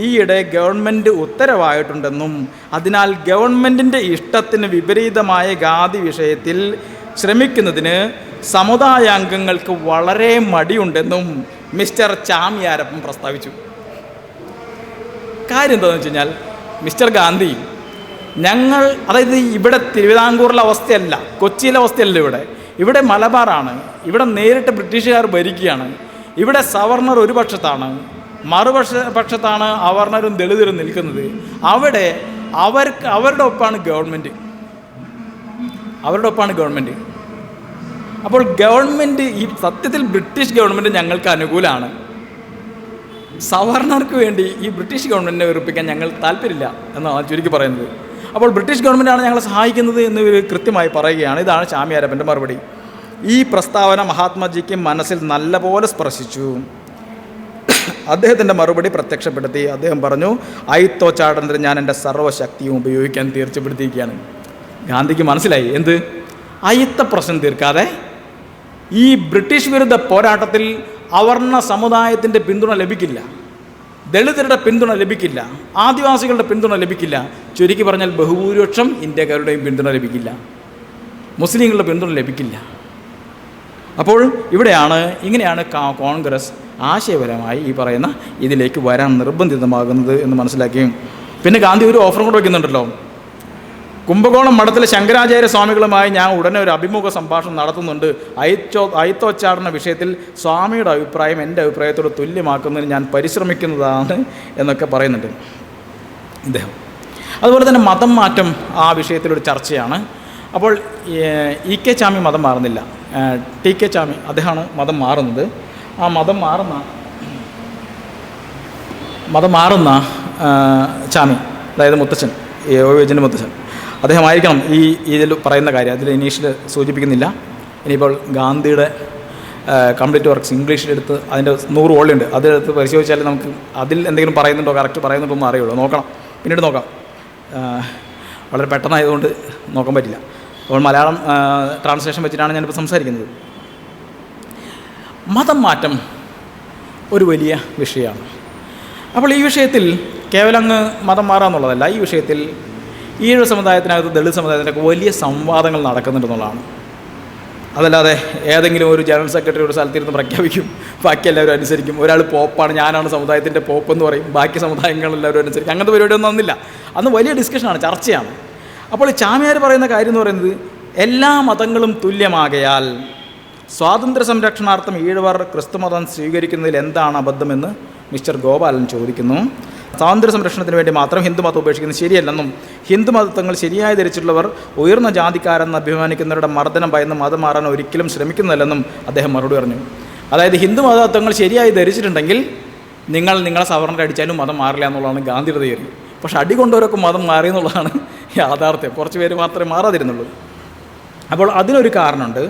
ഈയിടെ ഗവൺമെൻറ് ഉത്തരവായിട്ടുണ്ടെന്നും അതിനാൽ ഗവൺമെൻറ്റിൻ്റെ ഇഷ്ടത്തിന് വിപരീതമായ ഖാദി വിഷയത്തിൽ ശ്രമിക്കുന്നതിന് സമുദായാംഗങ്ങൾക്ക് വളരെ മടിയുണ്ടെന്നും മിസ്റ്റർ ചാമിയാരപ്പൻ പ്രസ്താവിച്ചു. കാര്യം എന്താണെന്ന് വെച്ച് കഴിഞ്ഞാൽ, മിസ്റ്റർ ഗാന്ധി, അതായത് ഇവിടെ തിരുവിതാംകൂറിലെ അവസ്ഥയല്ല, കൊച്ചിയിലെ അവസ്ഥയല്ല, ഇവിടെ മലബാറാണ്. ഇവിടെ നേരിട്ട് ബ്രിട്ടീഷുകാർ ഭരിക്കുകയാണ്. ഇവിടെ സവർണർ ഒരു പക്ഷത്താണ്, മറുപക്ഷത്താണ് അവർണരും ദളിതരും നിൽക്കുന്നത്. അവിടെ അവരുടെ ഒപ്പാണ് ഗവൺമെൻറ്. അപ്പോൾ ഗവൺമെൻറ് ഈ സത്യത്തിൽ ബ്രിട്ടീഷ് ഗവൺമെൻറ് ഞങ്ങൾക്ക് അനുകൂലമാണ്. സവർണർക്ക് വേണ്ടി ഈ ബ്രിട്ടീഷ് ഗവൺമെൻറ്റിനെ വെറുപ്പിക്കാൻ ഞങ്ങൾ താല്പര്യമില്ല എന്നാണ് ചുരുക്കി പറയുന്നത്. അപ്പോൾ ബ്രിട്ടീഷ് ഗവൺമെൻറ്റാണ് ഞങ്ങളെ സഹായിക്കുന്നത് എന്ന് ഇവർ കൃത്യമായി പറയുകയാണ്. ഇതാണ് ചാമിയാരപ്പൻ്റെ മറുപടി. ഈ പ്രസ്താവന മഹാത്മാജിക്ക് മനസ്സിൽ നല്ലപോലെ സ്പർശിച്ചു. അദ്ദേഹത്തിൻ്റെ മറുപടി പ്രത്യക്ഷപ്പെടുത്തി. അദ്ദേഹം പറഞ്ഞു, അയിത്തോച്ചാടനത്തിന് ഞാൻ എൻ്റെ സർവ്വശക്തിയും ഉപയോഗിക്കാൻ തീർച്ചപ്പെടുത്തിയിരിക്കുകയാണ്. ഗാന്ധിക്ക് മനസ്സിലായി എന്ത്, അയിത്ത പ്രശ്നം തീർക്കാതെ ഈ ബ്രിട്ടീഷ് വിരുദ്ധ പോരാട്ടത്തിൽ അവർണ സമുദായത്തിൻ്റെ പിന്തുണ ലഭിക്കില്ല. ദളിതരുടെ പിന്തുണ ലഭിക്കില്ല, ആദിവാസികളുടെ പിന്തുണ ലഭിക്കില്ല, ചുരുക്കി പറഞ്ഞാൽ ബഹുഭൂരിപക്ഷം ഇന്ത്യക്കാരുടെയും പിന്തുണ ലഭിക്കില്ല, മുസ്ലിങ്ങളുടെ പിന്തുണ ലഭിക്കില്ല. അപ്പോൾ ഇങ്ങനെയാണ് കോൺഗ്രസ് ആശയപരമായി ഈ പറയുന്ന ഇതിലേക്ക് വരാൻ നിർബന്ധിതമാകുന്നത് എന്ന് മനസ്സിലാക്കുകയും, പിന്നെ ഗാന്ധി ഒരു ഓഫറും കൂടെ വയ്ക്കുന്നുണ്ടല്ലോ. കുംഭകോണം മഠത്തിലെ ശങ്കരാചാര്യ സ്വാമികളുമായി ഞാൻ ഉടനെ ഒരു അഭിമുഖ സംഭാഷണം നടത്തുന്നുണ്ട്. അയിത്തോച്ചാടന വിഷയത്തിൽ സ്വാമിയുടെ അഭിപ്രായം എൻ്റെ അഭിപ്രായത്തോട് തുല്യമാക്കുന്നതിന് ഞാൻ പരിശ്രമിക്കുന്നതാണ് എന്നൊക്കെ പറയുന്നുണ്ട് ഇദ്ദേഹം. അതുപോലെ തന്നെ മതം മാറ്റം ആ വിഷയത്തിലൊരു ചർച്ചയാണ്. അപ്പോൾ ഇ കെ ചാമി മതം മാറുന്നില്ല, ടി കെ ചാമി അദ്ദേഹമാണ് മതം മാറുന്നത്. ആ മതം മാറുന്ന ചാമി, അതായത് മുത്തച്ഛൻ, യോജൻ്റെ മുത്തച്ഛൻ, അദ്ദേഹമായിരിക്കണം ഇതിൽ പറയുന്ന കാര്യം. അതിൽ ഇനീഷിൽ സൂചിപ്പിക്കുന്നില്ല. ഇനിയിപ്പോൾ ഗാന്ധിയുടെ കംപ്ലീറ്റ് വർക്ക്സ് ഇംഗ്ലീഷിലെടുത്ത് അതിൻ്റെ 100 വോളിയുണ്ട്, അതെടുത്ത് പരിശോധിച്ചാൽ നമുക്ക് അതിൽ എന്തെങ്കിലും പറയുന്നുണ്ടോ, കറക്റ്റ് പറയുന്നുണ്ടോ എന്ന് അറിയുള്ളൂ. നോക്കണം, പിന്നീട് നോക്കാം. വളരെ പെട്ടെന്നായതുകൊണ്ട് നോക്കാൻ പറ്റില്ല. അപ്പോൾ മലയാളം ട്രാൻസ്ലേഷൻ വെച്ചിട്ടാണ് ഞാനിപ്പോൾ സംസാരിക്കുന്നത്. മതം മാറ്റം ഒരു വലിയ വിഷയമാണ്. അപ്പോൾ ഈ വിഷയത്തിൽ കേവലം അങ്ങ് മതം മാറുക എന്നുള്ളതല്ല, ഈ വിഷയത്തിൽ ഈഴവ സമുദായത്തിനകത്ത് ദളിത് സമുദായത്തിനൊക്കെ വലിയ സംവാദങ്ങൾ നടക്കുന്നുണ്ടെന്നുള്ളതാണ്. അതല്ലാതെ ഏതെങ്കിലും ഒരു ജനറൽ സെക്രട്ടറി ഒരു സ്ഥലത്തിരുന്ന് പ്രഖ്യാപിക്കും, ബാക്കി എല്ലാവരും അനുസരിക്കും, ഒരാൾ പോപ്പാണ്, ഞാനാണ് സമുദായത്തിൻ്റെ പോപ്പ് എന്ന് പറയും, ബാക്കി സമുദായങ്ങളെല്ലാവരും അനുസരിക്കും. അങ്ങനത്തെ പരിപാടിയൊന്നും വന്നില്ല. അന്ന് വലിയ ഡിസ്കഷനാണ്, ചർച്ചയാണ്. അപ്പോൾ ചാമിയാർ പറയുന്ന കാര്യം എന്ന് പറയുന്നത്, എല്ലാ മതങ്ങളും തുല്യമാകയാൽ സ്വാതന്ത്ര്യ സംരക്ഷണാർത്ഥം ഈഴവർ ക്രിസ്തുമതം സ്വീകരിക്കുന്നതിൽ എന്താണ് അബദ്ധമെന്ന് മിസ്റ്റർ ഗോപാലൻ ചോദിക്കുന്നു. സ്വാതന്ത്ര്യ സംരക്ഷണത്തിന് വേണ്ടി മാത്രം ഹിന്ദുമതം ഉപേക്ഷിക്കുന്നത് ശരിയല്ലെന്നും ഹിന്ദുമതത്വങ്ങൾ ശരിയായി ധരിച്ചിട്ടുള്ളവർ ഉയർന്ന ജാതിക്കാരെന്ന് അഭിമാനിക്കുന്നവരുടെ മർദ്ദനം ഭയന്ന് മതം മാറാൻ ഒരിക്കലും ശ്രമിക്കുന്നതല്ലെന്നും അദ്ദേഹം മറുപടി പറഞ്ഞു. അതായത് ഹിന്ദുമതത്വങ്ങൾ ശരിയായി ധരിച്ചിട്ടുണ്ടെങ്കിൽ നിങ്ങളെ സവർണർ അടിച്ചാലും മതം മാറില്ല എന്നുള്ളതാണ് ഗാന്ധിയുടെ തിയറി. പക്ഷെ അടി കൊണ്ടവരൊക്കെ മതം മാറി എന്നുള്ളതാണ് യാഥാർത്ഥ്യം. കുറച്ച് പേര് മാത്രമേ മാറാതിരുന്നുള്ളൂ. അപ്പോൾ അതിനൊരു കാരണമുണ്ട്.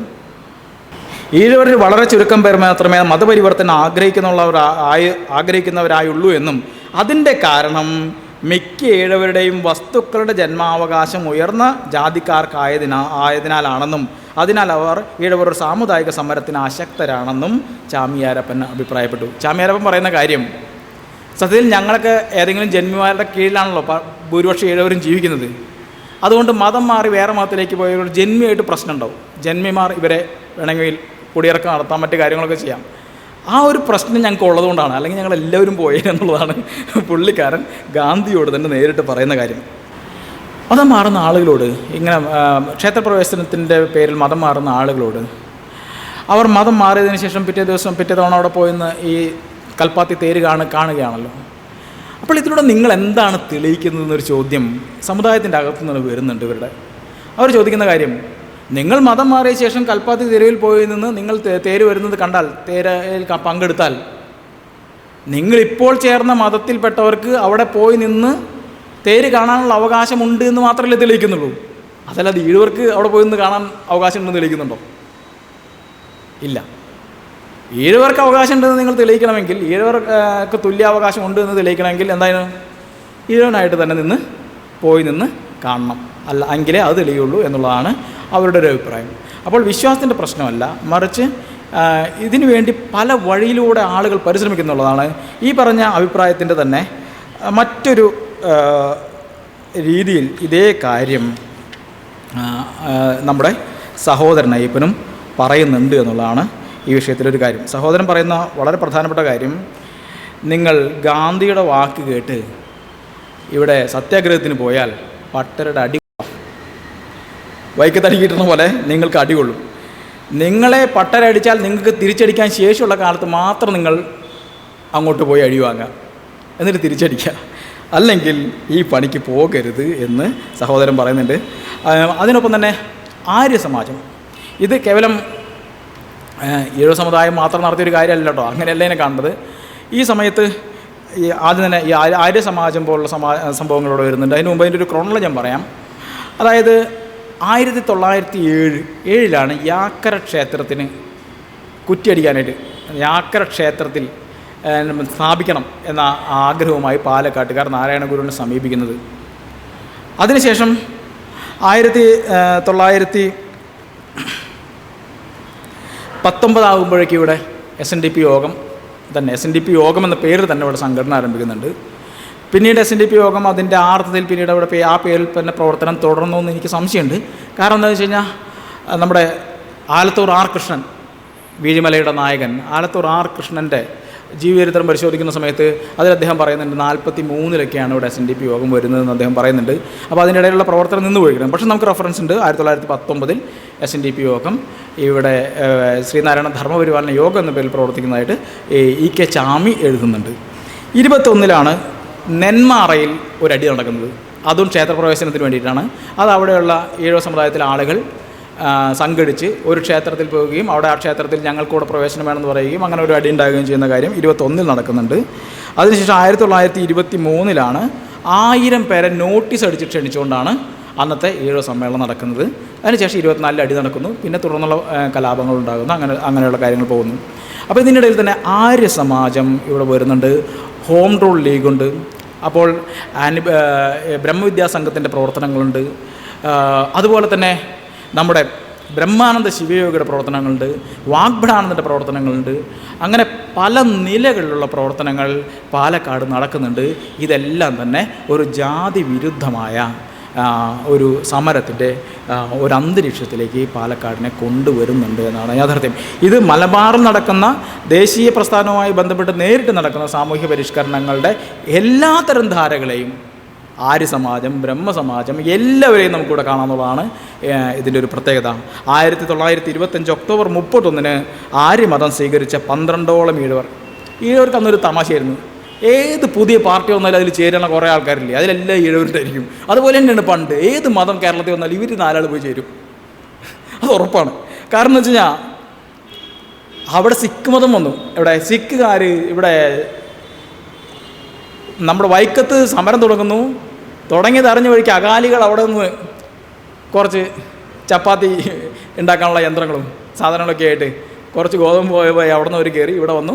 ഈഴവരിൽ വളരെ ചുരുക്കം പേർ മാത്രമേ മതപരിവർത്തനം ആഗ്രഹിക്കുന്നവരായുള്ളൂ എന്നും അതിൻ്റെ കാരണം മിക്ക ഈഴവരുടെയും വസ്തുക്കളുടെ ജന്മാവകാശം ഉയർന്ന ജാതിക്കാർക്കായതിനാലാണെന്നും അതിനാൽ അവർ ഈഴവർ ഒരു സാമുദായിക സമരത്തിന് അശക്തരാണെന്നും ചാമിയാരപ്പൻ അഭിപ്രായപ്പെട്ടു. ചാമിയാരപ്പൻ പറയുന്ന കാര്യം, സത്യത്തിൽ ഞങ്ങളൊക്കെ ഏതെങ്കിലും ജന്മിമാരുടെ കീഴിലാണല്ലോ ഭൂരിപക്ഷം ഈഴവരും ജീവിക്കുന്നത്. അതുകൊണ്ട് മതം മാറി വേറെ മതത്തിലേക്ക് പോയവർ ജന്മിയായിട്ട് പ്രശ്നം ഉണ്ടാവും. ജന്മിമാർ ഇവരെ വേണമെങ്കിൽ കുടിയിറക്കം നടത്താൻ മറ്റു കാര്യങ്ങളൊക്കെ ചെയ്യാം. ആ ഒരു പ്രശ്നം ഞങ്ങൾക്ക് ഉള്ളതുകൊണ്ടാണ്, അല്ലെങ്കിൽ ഞങ്ങളെല്ലാവരും പോയെന്നുള്ളതാണ് പുള്ളിക്കാരൻ ഗാന്ധിയോട് തന്നെ നേരിട്ട് പറയുന്ന കാര്യം. മതം മാറുന്ന ആളുകളോട്, ഇങ്ങനെ ക്ഷേത്രപ്രവേശനത്തിൻ്റെ പേരിൽ മതം മാറുന്ന ആളുകളോട്, അവർ മതം മാറിയതിന് ശേഷം പിറ്റേ തവണ അവിടെ പോയിന്ന് ഈ കൽപ്പാത്തി തേര് കാണുകയാണല്ലോ. അപ്പോൾ ഇതിലൂടെ നിങ്ങൾ എന്താണ് തെളിയിക്കുന്നതെന്നൊരു ചോദ്യം സമുദായത്തിൻ്റെ അകത്തുനിന്ന് വരുന്നുണ്ട് ഇവരുടെ. അവർ ചോദിക്കുന്ന കാര്യം, നിങ്ങൾ മതം മാറിയ ശേഷം കൽപ്പാത്തി തെരുവിൽ പോയി നിന്ന് നിങ്ങൾ തേര് വരുന്നത് കണ്ടാൽ, തേരിൽ പങ്കെടുത്താൽ, നിങ്ങളിപ്പോൾ ചേർന്ന മതത്തിൽപ്പെട്ടവർക്ക് അവിടെ പോയി നിന്ന് തേര് കാണാനുള്ള അവകാശമുണ്ട് എന്ന് മാത്രമല്ലേ തെളിയിക്കുന്നുള്ളൂ. അതല്ലാതെ ഈഴവർക്ക് അവിടെ പോയി നിന്ന് കാണാൻ അവകാശമുണ്ടെന്ന് തെളിയിക്കുന്നുണ്ടോ? ഇല്ല. ഈഴവർക്ക് അവകാശം ഉണ്ടെന്ന് നിങ്ങൾ തെളിയിക്കണമെങ്കിൽ, ഈഴവർക്ക് തുല്യാവകാശം ഉണ്ട് എന്ന് തെളിയിക്കണമെങ്കിൽ എന്തായാലും ഈഴവനായിട്ട് തന്നെ പോയി നിന്ന് കാണണം, അല്ല എങ്കിലേ അത് തെളിയുള്ളൂ എന്നുള്ളതാണ് അവരുടെ ഒരു അഭിപ്രായം. അപ്പോൾ വിശ്വാസത്തിൻ്റെ പ്രശ്നമല്ല, മറിച്ച് ഇതിനു വേണ്ടി പല വഴിയിലൂടെ ആളുകൾ പരിശ്രമിക്കുന്നുള്ളതാണ്. ഈ പറഞ്ഞ അഭിപ്രായത്തിൻ്റെ തന്നെ മറ്റൊരു രീതിയിൽ ഇതേ കാര്യം നമ്മുടെ സഹോദരൻ അയ്യപ്പനും പറയുന്നുണ്ട് എന്നുള്ളതാണ് ഈ വിഷയത്തിലൊരു കാര്യം. സഹോദരൻ പറയുന്ന വളരെ പ്രധാനപ്പെട്ട കാര്യം, നിങ്ങൾ ഗാന്ധിയുടെ വാക്ക് കേട്ട് ഇവിടെ സത്യാഗ്രഹത്തിന് പോയാൽ പട്ടരുടെ അടി, വൈക്കത്തടി കിട്ടുന്ന പോലെ നിങ്ങൾക്ക് അടികൊള്ളും. നിങ്ങളെ പട്ടരടിച്ചാൽ നിങ്ങൾക്ക് തിരിച്ചടിക്കാൻ ശേഷിയുള്ള കാലത്ത് മാത്രം നിങ്ങൾ അങ്ങോട്ട് പോയി അടി വാങ്ങുക, എന്നിട്ട് തിരിച്ചടിക്കുക, അല്ലെങ്കിൽ ഈ പണിക്ക് പോകരുത് എന്ന് സഹോദരൻ പറയുന്നുണ്ട്. അതിനൊപ്പം തന്നെ ആര്യ സമാജം, ഇത് കേവലം ഈഴവ സമുദായം മാത്രം നടത്തിയൊരു കാര്യമല്ല കേട്ടോ, അങ്ങനെയല്ല ഇതിനെ കാണുന്നത്. ഈ സമയത്ത് ആദ്യം തന്നെ ഈ ആര്യ സമാജം പോലുള്ള സംഭവങ്ങളോട് വരുന്നുണ്ട്. അതിന് മുമ്പ് അതിൻ്റെ ഒരു ക്രോണോളജി ഞാൻ പറയാം. അതായത് 1907 യാക്കര ക്ഷേത്രത്തിന് കുറ്റിയടിക്കാനായിട്ട്, യാക്കര ക്ഷേത്രത്തിൽ സ്ഥാപിക്കണം എന്ന ആഗ്രഹവുമായി പാലക്കാട്ടുകാർ നാരായണ ഗുരുവിനെ സമീപിക്കുന്നത്. അതിനുശേഷം 1919 ഇവിടെ SNDP യോഗം തന്നെ SNDP യോഗം എന്ന പേരിൽ തന്നെ ഇവിടെ സംഘടന ആരംഭിക്കുന്നുണ്ട്. പിന്നീട് SNDP യോഗം അതിൻ്റെ ആർത്ഥത്തിൽ പിന്നീട് അവിടെ ആ പേരിൽ തന്നെ പ്രവർത്തനം തുടർന്നു എന്ന് എനിക്ക് സംശയമുണ്ട്. കാരണം എന്താണെന്ന് വെച്ച് കഴിഞ്ഞാൽ നമ്മുടെ ആലത്തൂർ R. കൃഷ്ണൻ, വീഴിമലയുടെ നായകൻ ആലത്തൂർ R. കൃഷ്ണൻ്റെ ജീവചരിത്രം പരിശോധിക്കുന്ന സമയത്ത് അതിൽ അദ്ദേഹം പറയുന്നുണ്ട് 43-ലൊക്കെയാണ് ഇവിടെ SNDP യോഗം വരുന്നതെന്ന് അദ്ദേഹം പറയുന്നുണ്ട്. അപ്പോൾ അതിൻ്റെ ഇടയിലുള്ള പ്രവർത്തനം നിന്ന് പോയിരിക്കണം. പക്ഷേ നമുക്ക് റെഫറൻസ് ഉണ്ട് 1919 SNDP യോഗം ഇവിടെ ശ്രീനാരായണ ധർമ്മപരിപാലന യോഗം എന്ന പേരിൽ പ്രവർത്തിക്കുന്നതായിട്ട് E.K. ചാമി എഴുതുന്നുണ്ട്. 21-ലാണ് നെന്മാറയിൽ ഒരടി നടക്കുന്നത്. അതും ക്ഷേത്രപ്രവേശനത്തിന് വേണ്ടിയിട്ടാണ്. അത് അവിടെയുള്ള ഈഴവ സമുദായത്തിലെ ആളുകൾ സംഘടിച്ച് ഒരു ക്ഷേത്രത്തിൽ പോവുകയും അവിടെ ആ ക്ഷേത്രത്തിൽ ഞങ്ങൾക്കൂടെ പ്രവേശനം വേണമെന്ന് പറയുകയും അങ്ങനെ ഒരു അടി ഉണ്ടാകുകയും ചെയ്യുന്ന കാര്യം 21 നടക്കുന്നുണ്ട്. അതിനുശേഷം 1923-ലാണ് 1000 പേരെ നോട്ടീസ് അടിച്ച് ക്ഷണിച്ചുകൊണ്ടാണ് അന്നത്തെ ഈഴവ സമ്മേളനം നടക്കുന്നത്. അതിനുശേഷം 24 അടി നടക്കുന്നു. പിന്നെ തുടർന്നുള്ള കലാപങ്ങൾ ഉണ്ടാകുന്നു. അങ്ങനെയുള്ള കാര്യങ്ങൾ പോകുന്നു. അപ്പോൾ ഇതിനിടയിൽ തന്നെ ആര്യ സമാജം ഇവിടെ വരുന്നുണ്ട്. ഹോം റൂൾ ലീഗുണ്ട്. അപ്പോൾ ബ്രഹ്മവിദ്യാസംഘത്തിൻ്റെ പ്രവർത്തനങ്ങളുണ്ട്. അതുപോലെ തന്നെ നമ്മുടെ ബ്രഹ്മാനന്ദ ശിവയോഗിയുടെ പ്രവർത്തനങ്ങളുണ്ട്, വാഗ്ഭടാനന്ദൻ്റെ പ്രവർത്തനങ്ങളുണ്ട്. അങ്ങനെ പല നിലകളിലുള്ള പ്രവർത്തനങ്ങൾ പാലക്കാട് നടക്കുന്നുണ്ട്. ഇതെല്ലാം തന്നെ ഒരു ജാതി വിരുദ്ധമായ ഒരു സമരത്തിൻ്റെ ഒരു അന്തരീക്ഷത്തിലേക്ക് പാലക്കാടിനെ കൊണ്ടുവരുന്നുണ്ട് എന്നാണ് യാഥാർത്ഥ്യം. ഇത് മലബാറിൽ നടക്കുന്ന ദേശീയ പ്രസ്ഥാനവുമായി ബന്ധപ്പെട്ട് നേരിട്ട് നടക്കുന്ന സാമൂഹ്യ പരിഷ്കരണങ്ങളുടെ എല്ലാത്തരം ധാരകളെയും ആര്യസമാജം, ബ്രഹ്മസമാജം എല്ലാവരെയും നമുക്കിവിടെ കാണാമെന്നുള്ളതാണ് ഇതിൻ്റെ ഒരു പ്രത്യേകത. 1925 ഒക്ടോബർ 31 ആര്യമതം സ്വീകരിച്ച 12ഓളം ഈഴവർക്ക് അന്നൊരു തമാശയായിരുന്നു. ഏത് പുതിയ പാർട്ടി വന്നാലും അതിൽ ചേരുന്ന കുറേ ആൾക്കാരില്ലേ, അതിലെല്ലാം ഈഴവരുണ്ടായിരിക്കും. അതുപോലെ തന്നെയാണ് പണ്ട് ഏത് മതം കേരളത്തിൽ വന്നാലും ഇവർ 4 ആൾ പോയി ചേരും. അത് ഉറപ്പാണ്. കാരണം എന്ന് വെച്ച് കഴിഞ്ഞാൽ അവിടെ സിഖ് മതം വന്നു. ഇവിടെ സിഖുകാർ ഇവിടെ നമ്മുടെ വൈക്കത്ത് സമരം തുടങ്ങിയത് അറിഞ്ഞ വഴിക്ക് അകാലികൾ അവിടെ നിന്ന് കുറച്ച് ചപ്പാത്തി ഉണ്ടാക്കാനുള്ള യന്ത്രങ്ങളും സാധനങ്ങളൊക്കെ ആയിട്ട് കുറച്ച് ഗോതമ്പ് പോയി അവിടെ നിന്ന് അവർ കയറി ഇവിടെ വന്നു.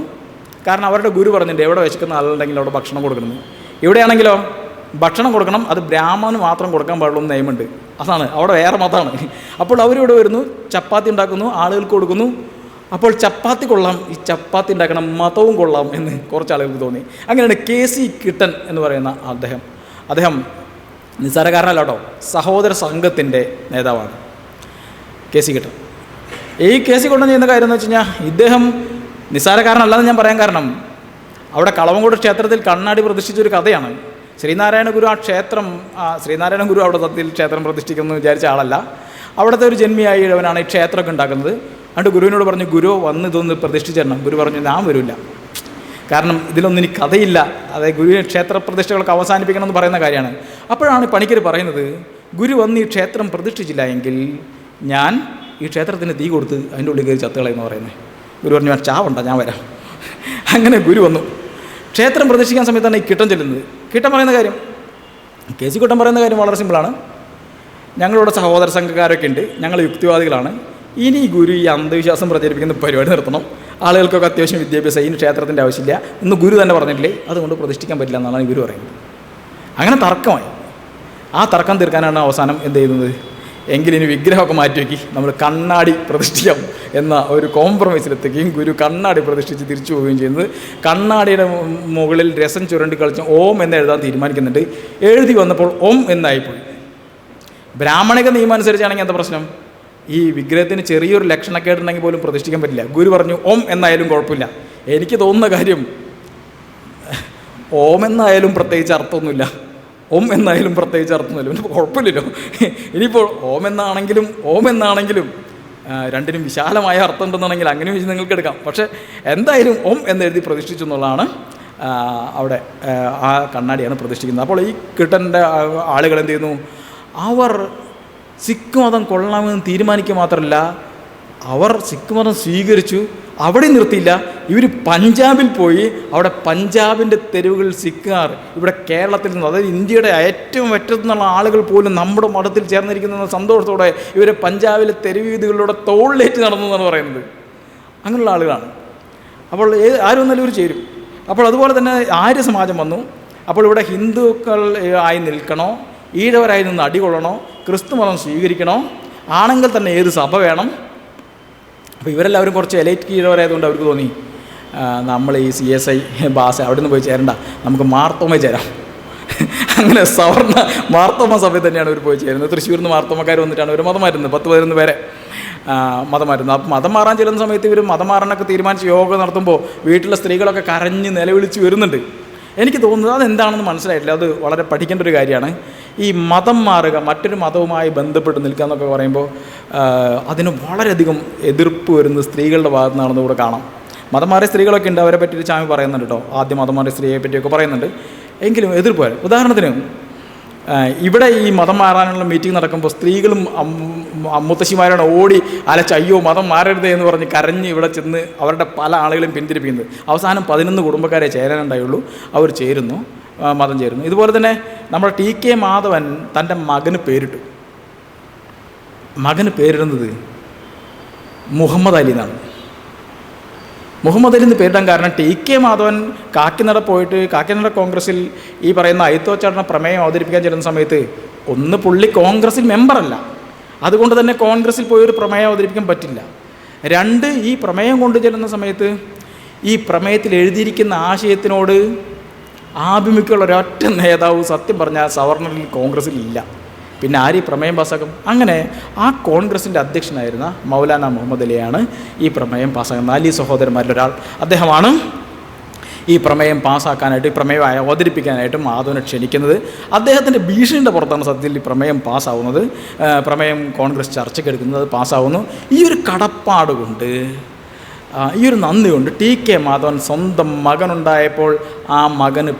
കാരണം അവരുടെ ഗുരു പറഞ്ഞിട്ടുണ്ട് എവിടെ വിശക്കുന്ന ആളുണ്ടെങ്കിൽ അവിടെ ഭക്ഷണം കൊടുക്കണം. ഇവിടെയാണെങ്കിലോ ഭക്ഷണം കൊടുക്കണം, അത് ബ്രാഹ്മണന് മാത്രം കൊടുക്കാൻ പാടുള്ളൂ എന്ന് നിയമമുണ്ട്. അതാണ് അവിടെ വേറെ മതമാണ്. അപ്പോൾ അവരിവിടെ വരുന്നു, ചപ്പാത്തി ഉണ്ടാക്കുന്നു, ആളുകൾക്ക് കൊടുക്കുന്നു. അപ്പോൾ ചപ്പാത്തി കൊള്ളാം, ഈ ചപ്പാത്തി ഉണ്ടാക്കണം, മതവും കൊള്ളാം എന്ന് കുറച്ച് ആളുകൾക്ക് തോന്നി. അങ്ങനെയാണ് KC കിട്ടൻ എന്ന് പറയുന്ന അദ്ദേഹം നിസ്സാരക്കാരനല്ല കേട്ടോ, സഹോദര സംഘത്തിൻ്റെ നേതാവാണ് KC കിട്ടൻ. ഈ KC കിട്ടൻ ചെയ്യുന്ന കാര്യം എന്ന് വെച്ച് കഴിഞ്ഞാൽ ഇദ്ദേഹം നിസ്സാരക്കാരനല്ലെന്ന് ഞാൻ പറയാൻ കാരണം അവിടെ കളവങ്കോട് ക്ഷേത്രത്തിൽ കണ്ണാടി പ്രതിഷ്ഠിച്ചൊരു കഥയാണ്. ശ്രീനാരായണ ഗുരു ശ്രീനാരായണ ഗുരു അവിടെ സത്യത്തിൽ ക്ഷേത്രം പ്രതിഷ്ഠിക്കുമെന്ന് വിചാരിച്ച ആളല്ല. അവിടുത്തെ ഒരു ജന്മിയായി ഇഴവനാണ് ഈ ക്ഷേത്രമൊക്കെ ഉണ്ടാക്കുന്നത്. അതുകൊണ്ട് ഗുരുവിനോട് പറഞ്ഞു, ഗുരു വന്ന് ഇതൊന്ന് പ്രതിഷ്ഠിച്ചിരണം. ഗുരു പറഞ്ഞു, ഞാൻ വരില്ല, കാരണം ഇതിലൊന്നും ഇനി കഥയില്ല. അതായത് ഗുരു ക്ഷേത്ര പ്രതിഷ്ഠകളൊക്കെ അവസാനിപ്പിക്കണം എന്ന് പറയുന്ന കാര്യമാണ്. അപ്പോഴാണ് പണിക്കർ പറയുന്നത്, ഗുരു വന്ന് ഈ ക്ഷേത്രം പ്രതിഷ്ഠിച്ചില്ല എങ്കിൽ ഞാൻ ഈ ക്ഷേത്രത്തിന് തീ കൊടുത്ത് അതിൻ്റെ ഉള്ളിൽ കയറി ചത്തുകളയെന്ന് പറയുന്നത്. ഗുരു പറഞ്ഞു, ഞാൻ ചാവണ്ട, ഞാൻ വരാം. അങ്ങനെ ഗുരു വന്നു. ക്ഷേത്രം പ്രതിഷ്ഠിക്കാൻ സമയത്താണ് ഈ കിട്ടൻ ചെല്ലുന്നത്. കിട്ടൻ പറയുന്ന കാര്യം, KC കിട്ടൻ പറയുന്ന കാര്യം വളരെ സിമ്പിളാണ്. ഞങ്ങളിവിടെ സഹോദര സംഘക്കാരൊക്കെ ഉണ്ട്, ഞങ്ങൾ യുക്തിവാദികളാണ്. ഇനി ഗുരു ഈ അന്ധവിശ്വാസം പ്രചരിപ്പിക്കുന്ന പരിപാടി നിർത്തണം. ആളുകൾക്കൊക്കെ അത്യാവശ്യം വിദ്യാഭ്യാസം, ഇതിന് ക്ഷേത്രത്തിൻ്റെ ആവശ്യമില്ല എന്ന് ഗുരു തന്നെ പറഞ്ഞിട്ടില്ലേ, അതുകൊണ്ട് പ്രതിഷ്ഠിക്കാൻ പറ്റില്ല എന്നാണ് ഗുരു പറയുന്നത്. അങ്ങനെ തർക്കമായി. ആ തർക്കം തീർക്കാനാണ് അവസാനം എന്ത് ചെയ്യുന്നത്, എങ്കിലിനി വിഗ്രഹമൊക്കെ മാറ്റിവെക്കി നമ്മൾ കണ്ണാടി പ്രതിഷ്ഠിക്കാം എന്ന ഒരു കോംപ്രമൈസിലെത്തുകയും ഗുരു കണ്ണാടി പ്രതിഷ്ഠിച്ച് തിരിച്ചു പോവുകയും ചെയ്യുന്നത്. കണ്ണാടിയുടെ മുകളിൽ രസം ചുരണ്ടി കളിച്ച് ഓം എന്ന് എഴുതാൻ തീരുമാനിക്കുന്നുണ്ട്. എഴുതി വന്നപ്പോൾ ഓം എന്നായിപ്പോയി. ബ്രാഹ്മണിക നിയമം അനുസരിച്ചാണെങ്കിൽ എന്താ പ്രശ്നം, ഈ വിഗ്രഹത്തിന് ചെറിയൊരു ലക്ഷണക്കേടുണ്ടെങ്കിൽ പോലും പ്രതിഷ്ഠിക്കാൻ പറ്റില്ല. ഗുരു പറഞ്ഞു ഓം എന്നായാലും കുഴപ്പമില്ല. എനിക്ക് തോന്നുന്ന കാര്യം ഓം എന്നായാലും പ്രത്യേകിച്ച് അർത്ഥമൊന്നുമില്ല, ഓം എന്നായാലും പ്രത്യേകിച്ച് അർത്ഥമൊന്നുമില്ല, പിന്നെ കുഴപ്പമില്ലല്ലോ. ഇനിയിപ്പോൾ ഓം എന്നാണെങ്കിലും രണ്ടിനും വിശാലമായ അർത്ഥം ഉണ്ടെന്നുണ്ടെങ്കിൽ അങ്ങനെ വെച്ച് നിങ്ങൾക്ക് എടുക്കാം. പക്ഷേ എന്തായാലും ഓം എന്നെഴുതി പ്രതിഷ്ഠിച്ചു എന്നുള്ളതാണ് അവിടെ ആ കണ്ണാടിയാണ് പ്രതിഷ്ഠിക്കുന്നത്. അപ്പോൾ ഈ കിട്ടൻ്റെ ആളുകൾ എന്ത് ചെയ്യുന്നു, അവർ സിഖ് മതം കൊള്ളാമെന്ന് തീരുമാനിക്കുക മാത്രമല്ല, അവർ സിഖ് മതം സ്വീകരിച്ചു. അവിടെ നിർത്തിയില്ല, ഇവർ പഞ്ചാബിൽ പോയി. അവിടെ പഞ്ചാബിൻ്റെ തെരുവുകളിൽ സിഖുകാർ ഇവിടെ കേരളത്തിൽ നിന്ന്, അതായത് ഇന്ത്യയുടെ ഏറ്റവും അറ്റത്തു നിന്നുള്ള ആളുകൾ പോലും നമ്മുടെ മതത്തിൽ ചേർന്നിരിക്കുന്ന സന്തോഷത്തോടെ ഇവരെ പഞ്ചാബിലെ തെരുവ് വീതികളിലൂടെ തോളിലേറ്റ് നടന്നു എന്നാണ് പറയുന്നത്. അങ്ങനെയുള്ള ആളുകളാണ്. അപ്പോൾ ആരും വന്നാലും ഇവർ ചേരും. അപ്പോൾ അതുപോലെ തന്നെ ആര്യ സമാജം വന്നു. അപ്പോൾ ഇവിടെ ഹിന്ദുക്കൾ ആയി നിൽക്കണോ, ഈഴവരായി നിന്ന് അടികൊള്ളണോ, ക്രിസ്തു മതം സ്വീകരിക്കണോ, ആണെങ്കിൽ തന്നെ ഏത് സഭ വേണം. അപ്പോൾ ഇവരെല്ലാവരും കുറച്ച് എലൈറ്റ് ഈഴവരായതുകൊണ്ട് അവർക്ക് തോന്നി നമ്മൾ ഈ CSI ബാസ അവിടെ നിന്ന് പോയി ചേരണ്ട, നമുക്ക് മാർത്തോമ ചേരാം. അങ്ങനെ സവർണ മാർത്തോമ സഭയിൽ തന്നെയാണ് ഇവർ പോയി ചേരുന്നത്. തൃശ്ശൂരിൽ നിന്ന് മാർത്തോമക്കാർ വന്നിട്ടാണ് ഇവർ മതം മാറ്റുന്നത്. 10-11 പേരെ മതം മാറ്റുന്നത്. അപ്പം മതം മാറാൻ ചെല്ലുന്ന സമയത്ത് ഇവർ മതം മാറാനൊക്കെ തീരുമാനിച്ച് യോഗ നടത്തുമ്പോൾ വീട്ടിലെ സ്ത്രീകളൊക്കെ കരഞ്ഞ് നിലവിളിച്ച് വരുന്നുണ്ട്. എനിക്ക് തോന്നുന്നത് അതെന്താണെന്ന് മനസ്സിലായിട്ടില്ല. അത് വളരെ പഠിക്കേണ്ട ഒരു കാര്യമാണ്. ഈ മതം മാറുക, മറ്റൊരു മതവുമായി ബന്ധപ്പെട്ട് നിൽക്കുക എന്നൊക്കെ പറയുമ്പോൾ അതിന് വളരെയധികം എതിർപ്പ് വരുന്നത് സ്ത്രീകളുടെ ഭാഗത്തു നിന്നാണെന്ന് കൂടെ കാണാം. മതം മാറിയ സ്ത്രീകളൊക്കെ ഉണ്ട്, അവരെ പറ്റിയിട്ട് ചാമി പറയുന്നുണ്ട് കേട്ടോ. ആദ്യം മതം മാറിയ സ്ത്രീയെ പറ്റിയൊക്കെ പറയുന്നുണ്ട്, എങ്കിലും എതിർപ്പ് വരും. ഉദാഹരണത്തിന് ഇവിടെ ഈ മതം മാറാനുള്ള മീറ്റിംഗ് നടക്കുമ്പോൾ സ്ത്രീകളും മുത്തശ്ശിമാരാണ് ഓടി അലച്ച് അയ്യോ മതം മാറരുതേ എന്ന് പറഞ്ഞ് കരഞ്ഞ് ഇവിടെ ചെന്ന് അവരുടെ പല ആളുകളും പിന്തിരിപ്പിക്കുന്നത്. അവസാനം 11 കുടുംബക്കാരെ ചേരാനുണ്ടായുള്ളൂ. അവർ ചേരുന്നു, മതം ചേരുന്നു. ഇതുപോലെ തന്നെ നമ്മുടെ TK മാധവൻ തൻ്റെ മകന് പേരിട്ടു. മകന് പേരിടുന്നത് മുഹമ്മദ് അലി എന്നാണ്. മുഹമ്മദ് അലി എന്ന് പേരിടാൻ കാരണം TK മാധവൻ കാക്കിനട പോയിട്ട് കാക്കിനട കോൺഗ്രസ്സിൽ ഈ പറയുന്ന അയിത്തോച്ചാടന പ്രമേയം അവതരിപ്പിക്കാൻ ചെല്ലുന്ന സമയത്ത് ഒന്ന് പുള്ളി കോൺഗ്രസ്സിൽ മെമ്പറല്ല, അതുകൊണ്ട് തന്നെ കോൺഗ്രസ്സിൽ പോയി ഒരു പ്രമേയം അവതരിപ്പിക്കാൻ പറ്റില്ല. 2 ഈ പ്രമേയം കൊണ്ടു ചെല്ലുന്ന സമയത്ത് ഈ പ്രമേയത്തിൽ എഴുതിയിരിക്കുന്ന ആശയത്തിനോട് ആഭിമുഖ്യമുള്ള ഒരൊറ്റ നേതാവ് സത്യം പറഞ്ഞാൽ സവർണറിൽ കോൺഗ്രസ്സിൽ ഇല്ല. പിന്നെ ആര് ഈ പ്രമേയം പാസ്സാക്കും? അങ്ങനെ ആ കോൺഗ്രസിൻ്റെ അധ്യക്ഷനായിരുന്ന മൗലാന മുഹമ്മദ് അലിയാണ് ഈ പ്രമേയം പാസ്സാക്കുന്നത്. അലി സഹോദരന്മാരിൽ ഒരാൾ അദ്ദേഹമാണ് ഈ പ്രമേയം പാസ്സാക്കാനായിട്ട്, ഈ പ്രമേയം അവതരിപ്പിക്കാനായിട്ട് മാധവനെ ക്ഷണിക്കുന്നത്. അദ്ദേഹത്തിൻ്റെ ഭീഷണിയുടെ പുറത്താണ് സത്യത്തിൽ ഈ പ്രമേയം പാസ്സാവുന്നത്. പ്രമേയം കോൺഗ്രസ് ചർച്ചയ്ക്കെടുക്കുന്നത്, അത് പാസ്സാവുന്നു. ഈ ഒരു കടപ്പാട് കൊണ്ട്, ഈ ഒരു നന്ദി കൊണ്ട് TK മാധവൻ സ്വന്തം മകനുണ്ടായപ്പോൾ ആ മകന്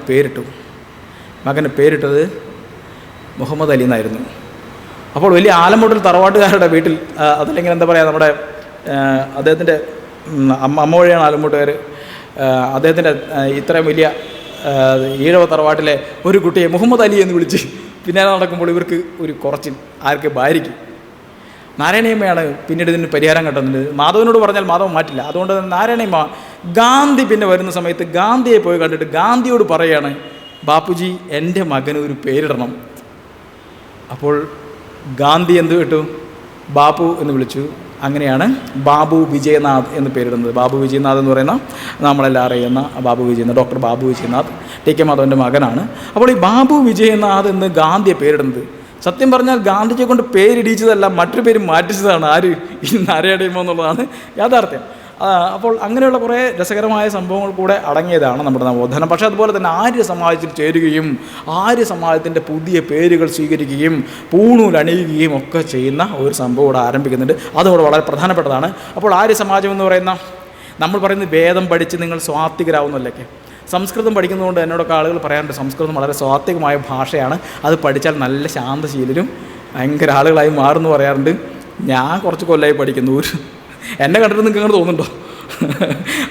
പേരിട്ടത് മുഹമ്മദ് അലി എന്നായിരുന്നു. അപ്പോൾ വലിയ ആലമൂട്ടിൽ തറവാട്ടുകാരുടെ വീട്ടിൽ, അതല്ലെങ്കിൽ എന്താ പറയുക, നമ്മുടെ അദ്ദേഹത്തിൻ്റെ അമ്മ വഴിയാണ് ആലമൂട്ടുകാർ. അദ്ദേഹത്തിൻ്റെ ഇത്രയും വലിയ ഈഴവ തറവാട്ടിലെ ഒരു കുട്ടിയെ മുഹമ്മദ് അലി എന്ന് വിളിച്ച് പിന്നാലെ നടക്കുമ്പോൾ ഇവർക്ക് ഒരു കുറച്ചിൽ ആർക്ക് ഭാര്യയ്ക്ക്. നാരായണിയമ്മയാണ് പിന്നീട് ഇതിന് പരിഹാരം കണ്ടുന്നത്. മാധവനോട് പറഞ്ഞാൽ മാധവൻ മാറ്റില്ല. അതുകൊണ്ട് നാരായണിയമ്മ ഗാന്ധി പിന്നെ വരുന്ന സമയത്ത് ഗാന്ധിയെ പോയി കണ്ടിട്ട് ഗാന്ധിയോട് പറയുകയാണ്, ബാപ്പുജി എൻ്റെ മകന് ഒരു പേരിടണം. അപ്പോൾ ഗാന്ധി എന്ത് കേട്ടു? ബാപ്പു എന്ന് വിളിച്ചു. അങ്ങനെയാണ് ബാബു വിജയനാഥ് എന്ന് പേരിടുന്നത്. ബാബു വിജയനാഥ് എന്ന് പറയുന്ന നമ്മളെല്ലാം അറിയുന്ന ബാബു വിജയനാഥ്, ഡോക്ടർ ബാബു വിജയനാഥ് TK മാധവൻ്റെ മകനാണ്. അപ്പോൾ ഈ ബാബു വിജയനാഥ് എന്ന് ഗാന്ധിയെ പേരിടുന്നത് സത്യം പറഞ്ഞാൽ ഗാന്ധിജിയെ കൊണ്ട് പേരിടിച്ചതല്ല, മറ്റൊരു പേര് മാറ്റിച്ചതാണ്. ആര്? ഈ നാരായണിയമ്മ എന്നുള്ളതാണ് യാഥാർത്ഥ്യം. അപ്പോൾ അങ്ങനെയുള്ള കുറേ രസകരമായ സംഭവങ്ങൾ കൂടെ അടങ്ങിയതാണ് നമ്മുടെ നവോത്ഥാനം. പക്ഷേ അതുപോലെ തന്നെ ആര്യ സമാജത്തിൽ ചേരുകയും ആര്യ സമാജത്തിൻ്റെ പുതിയ പേരുകൾ സ്വീകരിക്കുകയും പൂണൂലണിയുകയും ഒക്കെ ചെയ്യുന്ന ഒരു സംഭവം ഇവിടെ ആരംഭിക്കുന്നുണ്ട്. അതുകൂടെ വളരെ പ്രധാനപ്പെട്ടതാണ്. അപ്പോൾ ആര്യ സമാജം എന്ന് പറയുന്ന, നമ്മൾ പറയുന്നത് വേദം പഠിച്ച് നിങ്ങൾ സ്വാത്വികരാവുന്നല്ലൊക്കെ. സംസ്കൃതം പഠിക്കുന്നതുകൊണ്ട് എന്നോടൊക്കെ ആളുകൾ പറയാറുണ്ട് സംസ്കൃതം വളരെ സ്വാത്വികമായ ഭാഷയാണ്, അത് പഠിച്ചാൽ നല്ല ശാന്തശീലരും ഭയങ്കര ആളുകളായി മാറുമെന്ന് പറയാറുണ്ട്. ഞാൻ കുറച്ച് കൊല്ലമായി പഠിക്കുന്നു, എന്നെ കണ്ടിട്ട് നിങ്ങൾക്ക് അങ്ങനെ തോന്നുന്നുണ്ടോ?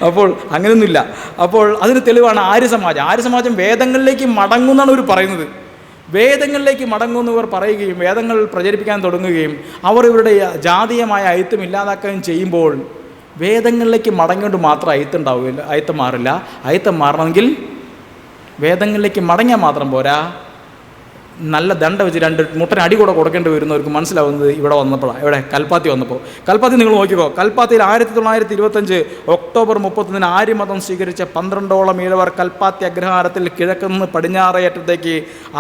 അപ്പോൾ അങ്ങനെയൊന്നുമില്ല. അപ്പോൾ അതിന് തെളിവാണ് ആര്യസമാജം. ആര്യസമാജം വേദങ്ങളിലേക്ക് മടങ്ങുമെന്നാണ് ഇവർ പറയുന്നത്. വേദങ്ങളിലേക്ക് മടങ്ങുമെന്നവർ പറയുകയും വേദങ്ങൾ പ്രചരിപ്പിക്കാൻ തുടങ്ങുകയും അവർ ഇവരുടെ ജാതീയമായ അയിത്തം ഇല്ലാതാക്കുകയും ചെയ്യുമ്പോൾ വേദങ്ങളിലേക്ക് മടങ്ങിയോണ്ട് മാത്രം അയിത്തുണ്ടാവില്ല, അയിത്തം മാറില്ല. അയിത്തം മാറണമെങ്കിൽ വേദങ്ങളിലേക്ക് മടങ്ങിയാൽ മാത്രം പോരാ, നല്ല ദണ്ഡ വെച്ച് 2 മുട്ടന് അടി കൂടെ കൊടുക്കേണ്ടി വരുന്നവർക്ക് മനസ്സിലാവുന്നത് ഇവിടെ വന്നപ്പോഴാണ്. ഇവിടെ കൽപ്പാത്തി വന്നപ്പോൾ. കൽപ്പാത്തി നിങ്ങൾ നോക്കിക്കോ. കൽപ്പാത്തിയിൽ 1925 ഒക്ടോബർ 31 ആര്യമതം സ്വീകരിച്ച 12ഓളം ഈഴവർ കൽപ്പാത്തി അഗ്രഹാരത്തിൽ കിഴക്കുനിന്ന് പടിഞ്ഞാറേറ്റത്തേക്ക്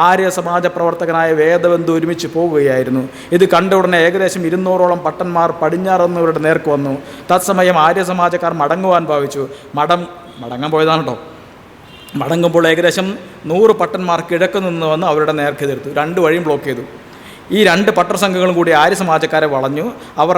ആര്യ സമാജ പ്രവർത്തകനായ വേദബന്ധു ഒരുമിച്ച് പോവുകയായിരുന്നു. ഇത് കണ്ട ഉടനെ ഏകദേശം 200ഓളം പട്ടന്മാർ പടിഞ്ഞാറെന്നവരുടെ നേർക്ക് വന്നു. തത്സമയം ആര്യ സമാജക്കാർ മടങ്ങുവാൻ ഭാവിച്ചു. മടങ്ങാൻ പോയതാണ് കേട്ടോ. മടങ്ങുമ്പോൾ ഏകദേശം 100 പട്ടന്മാർ കിഴക്ക് നിന്ന് വന്ന് അവരുടെ നേർക്ക് എതിർത്തു. 2 വഴിയും ബ്ലോക്ക് ചെയ്തു. ഈ 2 പട്ടർസംഘങ്ങളും കൂടി ആര്യ സമാജക്കാരെ വളഞ്ഞു. അവർ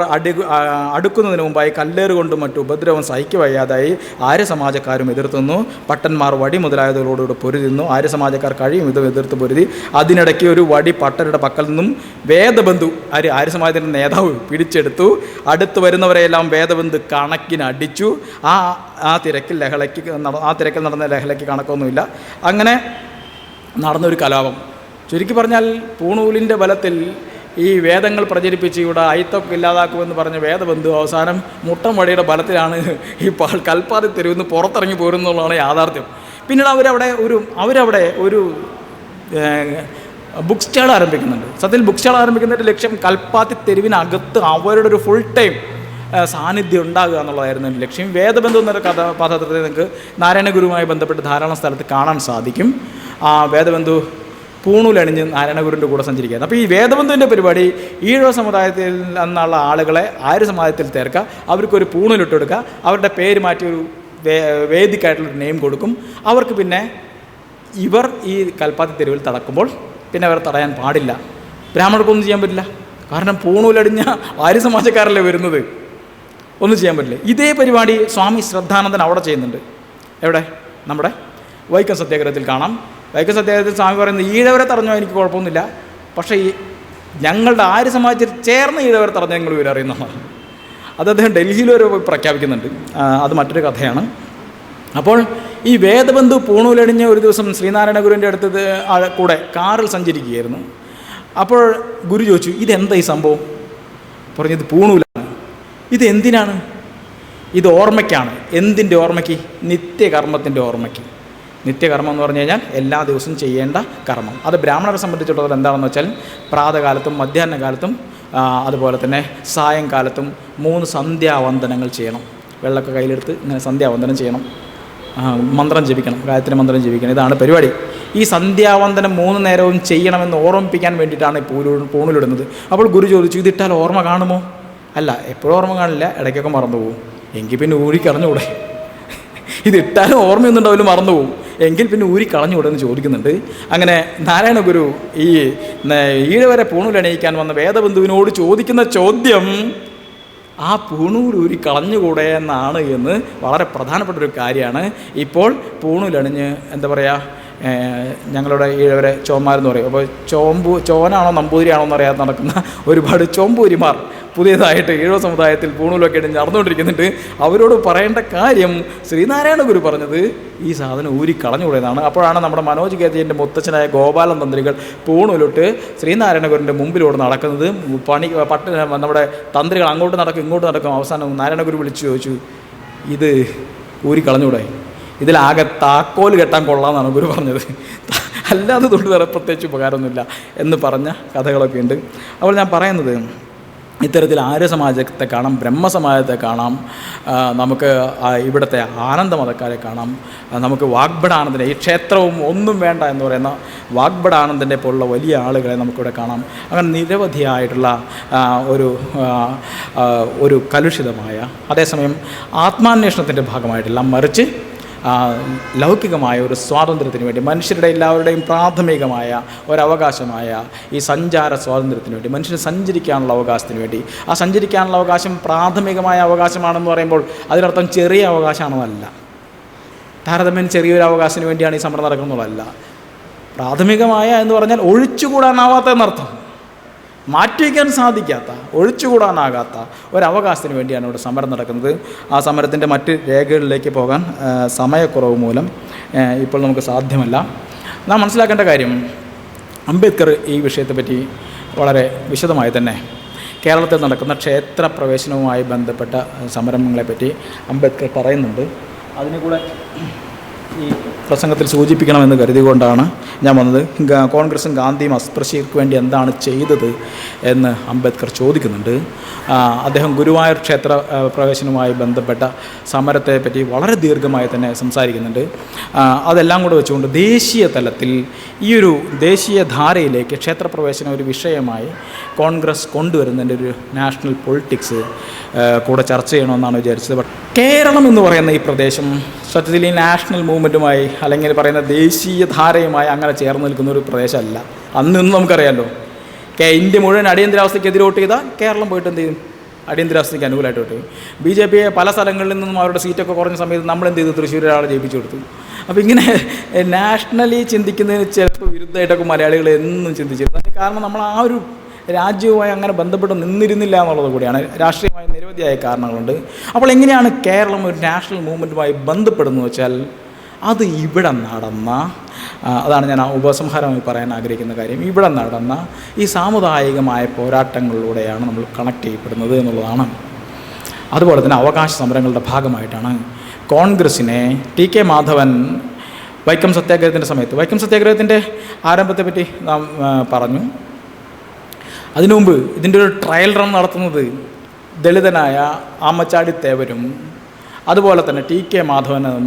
അടുക്കുന്നതിന് മുമ്പായി കല്ലേറുകൊണ്ടും മറ്റു ഉപദ്രവം സഹിക്കവയ്യാതായി ആര്യ സമാജക്കാരും എതിർത്തുന്നു. പട്ടന്മാർ വടി മുതലായതോടുകൂടി പൊരുതിന്നു. ആര്യ സമാജക്കാർ കഴിയും ഇതും എതിർത്ത് പൊരുതി. അതിനിടയ്ക്ക് ഒരു വടി പട്ടരുടെ പക്കൽ നിന്നും വേദബന്ധു, ആര്യ സമാജത്തിൻ്റെ നേതാവ്, പിടിച്ചെടുത്തു. അടുത്ത് വരുന്നവരെയെല്ലാം വേദബന്ധു കണക്കിനടിച്ചു. ആ തിരക്കിൽ നടന്ന ലഹളയ്ക്ക് കണക്കൊന്നുമില്ല. അങ്ങനെ നടന്നൊരു കലാപം. ചുരുക്കി പറഞ്ഞാൽ പൂണൂലിൻ്റെ ബലത്തിൽ ഈ വേദങ്ങൾ പ്രചരിപ്പിച്ച് ഇവിടെ അയിത്തൊക്കെ ഇല്ലാതാക്കുമെന്ന് പറഞ്ഞ വേദബന്ധു അവസാനം മുട്ടം വടിയുടെ ബലത്തിലാണ് ഈ കൽപ്പാത്തി തെരുവിൽ നിന്ന് പുറത്തിറങ്ങി പോരുന്നുള്ളതാണ് യാഥാർത്ഥ്യം. പിന്നീട് അവരവിടെ ഒരു ബുക്ക് സ്റ്റാൾ ആരംഭിക്കുന്നുണ്ട്. സത്യത്തിൽ ബുക്ക് സ്റ്റാൾ ആരംഭിക്കുന്നതിൻ്റെ ലക്ഷ്യം കൽപ്പാത്തി തെരുവിനകത്ത് അവരുടെ ഒരു ഫുൾ ടൈം സാന്നിധ്യം ഉണ്ടാകുക എന്നുള്ളതായിരുന്നു എൻ്റെ ലക്ഷ്യം. വേദബന്ധു എന്നൊരു കഥാപാത്രത്തെ നിങ്ങൾക്ക് നാരായണ ഗുരുവുമായി ബന്ധപ്പെട്ട് ധാരാളം സ്ഥലത്ത് കാണാൻ സാധിക്കും. ആ വേദബന്ധു പൂണൂലണിഞ്ഞ് നാരായണഗുരുവിൻ്റെ കൂടെ സഞ്ചരിക്കുകയാണ്. അപ്പോൾ ഈ വേദബന്ധുവിൻ്റെ പരിപാടി ഈഴവ സമുദായത്തിൽ നിന്നുള്ള ആളുകളെ ആര്യ സമുദായത്തിൽ ചേർക്കുക, അവർക്കൊരു പൂണൂലിട്ട് കൊടുക്കുക, അവരുടെ പേര് മാറ്റി ഒരു വേദിക്കായിട്ടുള്ളൊരു നെയിം കൊടുക്കും. അവർക്ക് പിന്നെ ഇവർ ഈ കൽപ്പാത്തി തെരുവിൽ തടക്കുമ്പോൾ പിന്നെ അവർ തടയാൻ പാടില്ല. ബ്രാഹ്മണർക്കൊന്നും ചെയ്യാൻ പറ്റില്ല, കാരണം പൂണൂലടിഞ്ഞ ആര്യ സമാജക്കാരല്ലേ വരുന്നത്, ഒന്നും ചെയ്യാൻ പറ്റില്ല. ഇതേ പരിപാടി സ്വാമി ശ്രദ്ധാനന്ദൻ അവിടെ ചെയ്യുന്നുണ്ട്. എവിടെ? നമ്മുടെ വൈക്കം സത്യാഗ്രഹത്തിൽ കാണാം. വൈക്കം സത്യാഗ്രഹത്തിൽ സ്വാമി പറയുന്നത് ഈഴവരെ തടഞ്ഞോ എനിക്ക് കുഴപ്പമൊന്നുമില്ല, പക്ഷേ ഈ ഞങ്ങളുടെ ആര്യ സമാജത്തിൽ ചേർന്ന് ഈഴവരെ തടഞ്ഞ ഞങ്ങൾ ഇവർ അറിയുന്നതാണ്. അത് അദ്ദേഹം ഡൽഹിയിൽ വരെ പ്രഖ്യാപിക്കുന്നുണ്ട്. അത് മറ്റൊരു കഥയാണ്. അപ്പോൾ ഈ വേദബന്ധു പൂണൂലടിഞ്ഞ് ഒരു ദിവസം ശ്രീനാരായണ ഗുരുവിൻ്റെ അടുത്ത് കൂടെ കാറിൽ സഞ്ചരിക്കുകയായിരുന്നു. അപ്പോൾ ഗുരു ചോദിച്ചു, ഇതെന്താ ഈ സംഭവം? പറഞ്ഞത് പൂണൂലാണ്. ഇത് എന്തിനാണ്? ഇത് ഓർമ്മയ്ക്കാണ്. എന്തിൻ്റെ ഓർമ്മയ്ക്ക്? നിത്യകർമ്മത്തിൻ്റെ ഓർമ്മയ്ക്ക്. നിത്യകർമ്മം എന്ന് പറഞ്ഞു കഴിഞ്ഞാൽ എല്ലാ ദിവസവും ചെയ്യേണ്ട കർമ്മം. അത് ബ്രാഹ്മണരെ സംബന്ധിച്ചിടത്തോളം എന്താണെന്ന് വെച്ചാൽ പ്രാതകാലത്തും മധ്യാഹ്നകാലത്തും അതുപോലെ തന്നെ സായങ്കാലത്തും 3 സന്ധ്യാവന്ദനങ്ങൾ ചെയ്യണം. വെള്ളമൊക്കെ കയ്യിലെടുത്ത് ഇങ്ങനെ സന്ധ്യാവന്ദനം ചെയ്യണം, മന്ത്രം ജപിക്കണം, ഗായത്രി മന്ത്രം ജപിക്കണം. ഇതാണ് പരിപാടി. ഈ സന്ധ്യാവന്ദനം 3 നേരവും ചെയ്യണമെന്ന് ഓർമ്മിപ്പിക്കാൻ വേണ്ടിയിട്ടാണ് പൂണൂലിടുന്നത്. അപ്പോൾ ഗുരു ചോദിച്ചു, ഇതിട്ടാൽ ഓർമ്മ കാണുമോ? അല്ല, എപ്പോഴും ഓർമ്മ കാണില്ല, ഇടയ്ക്കൊക്കെ മറന്നു പോകും. എങ്കിൽ പിന്നെ ഊരിക്കളഞ്ഞുകൂടെ? ഇതിട്ടാലും ഓർമ്മയൊന്നും ഉണ്ടാവില്ല, മറന്നു പോകും. എങ്കിൽ പിന്നെ ഊരിക്കളഞ്ഞുകൂടെ എന്ന് ചോദിക്കുന്നുണ്ട്. അങ്ങനെ നാരായണ ഗുരു ഈ ഈഴവരെ പൂണൂലണിയിക്കാൻ വന്ന വേദബന്ധുവിനോട് ചോദിക്കുന്ന ചോദ്യം ആ പൂണൂലൂരി കളഞ്ഞുകൂടെ എന്നാണ് എന്ന് വളരെ പ്രധാനപ്പെട്ടൊരു കാര്യമാണ്. ഇപ്പോൾ പൂണൂലണിഞ്ഞ് എന്താ പറയുക, ഞങ്ങളുടെ ഈഴവരെ ചോന്മാരെന്ന് പറയും. അപ്പോൾ ചോനാണോ നമ്പൂതിരിയാണോ എന്നറിയാതെ നടക്കുന്ന ഒരുപാട് ചോമ്പൂരിമാർ പുതിയതായിട്ട് ഈഴവ സമുദായത്തിൽ പൂണൂലൊക്കെ ഇട്ട് നടന്നുകൊണ്ടിരിക്കുന്നുണ്ട്. അവരോട് പറയേണ്ട കാര്യം ശ്രീനാരായണ ഗുരു പറഞ്ഞത് ഈ സാധനം ഊരിക്കളഞ്ഞുകൂടെയെന്നാണ്. അപ്പോഴാണ് നമ്മുടെ മനോജ് കേജീൻ്റെ മുത്തച്ഛനായ ഗോപാലൻ തന്ത്രികൾ പൂണൂലിട്ട് ശ്രീനാരായണ ഗുരുവിൻ്റെ മുമ്പിലൂടെ നടക്കുന്നത്. നമ്മുടെ തന്ത്രികൾ അങ്ങോട്ട് നടക്കും ഇങ്ങോട്ട് നടക്കും. അവസാനം നാരായണ ഗുരു വിളിച്ചു ചോദിച്ചു, ഇത് ഊരിക്കളഞ്ഞൂടെ? ഇതിലാകെ താക്കോൽ കെട്ടാൻ കൊള്ളാമെന്നാണ് ഗുരു പറഞ്ഞത്, അല്ലാതെ തൊട്ട് വേറെ പ്രത്യേകിച്ച് ഉപകാരമൊന്നുമില്ല എന്ന് പറഞ്ഞ കഥകളൊക്കെ ഉണ്ട്. അപ്പോൾ ഞാൻ പറയുന്നത്, ഇത്തരത്തിൽ ആര്യ സമാജത്തെ കാണാം, ബ്രഹ്മസമാജത്തെ കാണാം, നമുക്ക് ഇവിടുത്തെ ആനന്ദമതക്കാരെ കാണാം, നമുക്ക് വാഗ്ഭടാനന്ദനെ, ഈ ക്ഷേത്രവും ഒന്നും വേണ്ട എന്ന് പറയുന്ന വാഗ്ഭടാനന്ദൻ്റെ പോലുള്ള വലിയ ആളുകളെ നമുക്കിവിടെ കാണാം. അങ്ങനെ നിരവധിയായിട്ടുള്ള ഒരു കലുഷിതമായ, അതേസമയം ആത്മാന്വേഷണത്തിൻ്റെ ഭാഗമായിട്ടില്ല, മറിച്ച് ലൗകികമായ ഒരു സ്വാതന്ത്ര്യത്തിന് വേണ്ടി, മനുഷ്യരുടെ എല്ലാവരുടെയും പ്രാഥമികമായ ഒരവകാശമായ ഈ സഞ്ചാര സ്വാതന്ത്ര്യത്തിന് വേണ്ടി, മനുഷ്യന് സഞ്ചരിക്കാനുള്ള അവകാശത്തിന് വേണ്ടി, ആ സഞ്ചരിക്കാനുള്ള അവകാശം പ്രാഥമികമായ അവകാശമാണെന്ന് പറയുമ്പോൾ അതിനർത്ഥം ചെറിയ അവകാശമാണെന്നല്ല. താരതമ്യം ചെറിയൊരു അവകാശത്തിന് വേണ്ടിയാണ് ഈ സമരം നടക്കുന്നതല്ല. പ്രാഥമികമായ എന്ന് പറഞ്ഞാൽ ഒഴിച്ചുകൂടാനാവാത്ത എന്നർത്ഥം, മാറ്റിവയ്ക്കാൻ സാധിക്കാത്ത, ഒഴിച്ചുകൂടാനാകാത്ത ഒരവകാശത്തിന് വേണ്ടിയാണ് ഇവിടെ സമരം നടക്കുന്നത്. ആ സമരത്തിൻ്റെ മറ്റ് രേഖകളിലേക്ക് പോകാൻ സമയക്കുറവ് മൂലം ഇപ്പോൾ നമുക്ക് സാധ്യമല്ല. നാം മനസ്സിലാക്കേണ്ട കാര്യം, അംബേദ്കർ ഈ വിഷയത്തെപ്പറ്റി വളരെ വിശദമായി തന്നെ കേരളത്തിൽ നടക്കുന്ന ക്ഷേത്രപ്രവേശനവുമായി ബന്ധപ്പെട്ട സമരങ്ങളെപ്പറ്റി അംബേദ്കർ പറയുന്നുണ്ട്. അതിനെ കൂടെ ഈ പ്രസംഗത്തിൽ സൂചിപ്പിക്കണമെന്ന് കരുതിക്കൊണ്ടാണ് ഞാൻ വന്നത്. കോൺഗ്രസും ഗാന്ധിയും അസ്പൃശ്യർക്ക് വേണ്ടി എന്താണ് ചെയ്തത് എന്ന് അംബേദ്കർ ചോദിക്കുന്നുണ്ട്. അദ്ദേഹം ഗുരുവായൂർ ക്ഷേത്ര പ്രവേശനവുമായി ബന്ധപ്പെട്ട സമരത്തെപ്പറ്റി വളരെ ദീർഘമായി തന്നെ സംസാരിക്കുന്നുണ്ട്. അതെല്ലാം കൂടെ വെച്ചുകൊണ്ട് ദേശീയ തലത്തിൽ ഈ ഒരു ദേശീയ ധാരയിലേക്ക് ക്ഷേത്രപ്രവേശനം ഒരു വിഷയമായി കോൺഗ്രസ് കൊണ്ടുവരുന്നതിൻ്റെ ഒരു നാഷണൽ പൊളിറ്റിക്സ് കൂടെ ചർച്ച ചെയ്യണമെന്നാണ് വിചാരിച്ചത്. കേരളം എന്ന് പറയുന്ന ഈ പ്രദേശം സത്യത്തിൽ ഈ നാഷണൽ മൂവ്മെൻറ്റുമായി അല്ലെങ്കിൽ പറയുന്ന ദേശീയ ധാരയുമായി അങ്ങനെ ചേർന്ന് നിൽക്കുന്ന ഒരു പ്രദേശമല്ല. അന്നൊന്നും നമുക്കറിയാമല്ലോ, ഇന്ത്യ മുഴുവൻ അടിയന്തരാവസ്ഥയ്ക്കെതിരെ വോട്ട് ചെയ്താൽ കേരളം പോയിട്ട് എന്ത് ചെയ്യും? അടിയന്തരാവസ്ഥയ്ക്ക് അനുകൂലമായിട്ട് വോട്ട് ചെയ്യും. BJP പല സ്ഥലങ്ങളിൽ നിന്നും അവരുടെ സീറ്റൊക്കെ കുറഞ്ഞ സമയത്ത് നമ്മളെന്ത് ചെയ്തു? തൃശ്ശൂർ ഒരാളെ ജയിപ്പിച്ചു കൊടുത്തു. അപ്പോൾ ഇങ്ങനെ നാഷണലി ചിന്തിക്കുന്നതിന് ചിലപ്പോൾ വിരുദ്ധമായിട്ടൊക്കെ മലയാളികൾ എന്നും ചിന്തിച്ചിരുന്നു. കാരണം നമ്മൾ ആ ഒരു രാജ്യവുമായി അങ്ങനെ ബന്ധപ്പെട്ട് നിന്നിരുന്നില്ല എന്നുള്ളത് കൂടിയാണ്. രാഷ്ട്രീയമായ നിരവധിയായ കാരണങ്ങളുണ്ട്. അപ്പോൾ എങ്ങനെയാണ് കേരളം ഒരു നാഷണൽ മൂവ്മെൻറ്റുമായി ബന്ധപ്പെടുന്നത് വെച്ചാൽ അത് ഇവിടെ നടന്ന, അതാണ് ഞാൻ ഉപസംഹാരമായി പറയാൻ ആഗ്രഹിക്കുന്ന കാര്യം, ഇവിടെ നടന്ന ഈ സാമുദായികമായ പോരാട്ടങ്ങളിലൂടെയാണ് നമ്മൾ കണക്ട് ചെയ്യപ്പെടുന്നത് എന്നുള്ളതാണ്. അതുപോലെ തന്നെ അവകാശ സമരങ്ങളുടെ ഭാഗമായിട്ടാണ് കോൺഗ്രസ്സിനെ TK മാധവൻ വൈക്കം സത്യാഗ്രഹത്തിൻ്റെ സമയത്ത്, വൈക്കം സത്യാഗ്രഹത്തിൻ്റെ ആരംഭത്തെപ്പറ്റി നാം പറഞ്ഞു. അതിനു മുമ്പ് ഇതിൻ്റെ ഒരു ട്രയൽ റൺ നടത്തുന്നത് ദളിതനായ ആമച്ചാടി തേവരും അതുപോലെ തന്നെ ടി.കെ. മാധവനും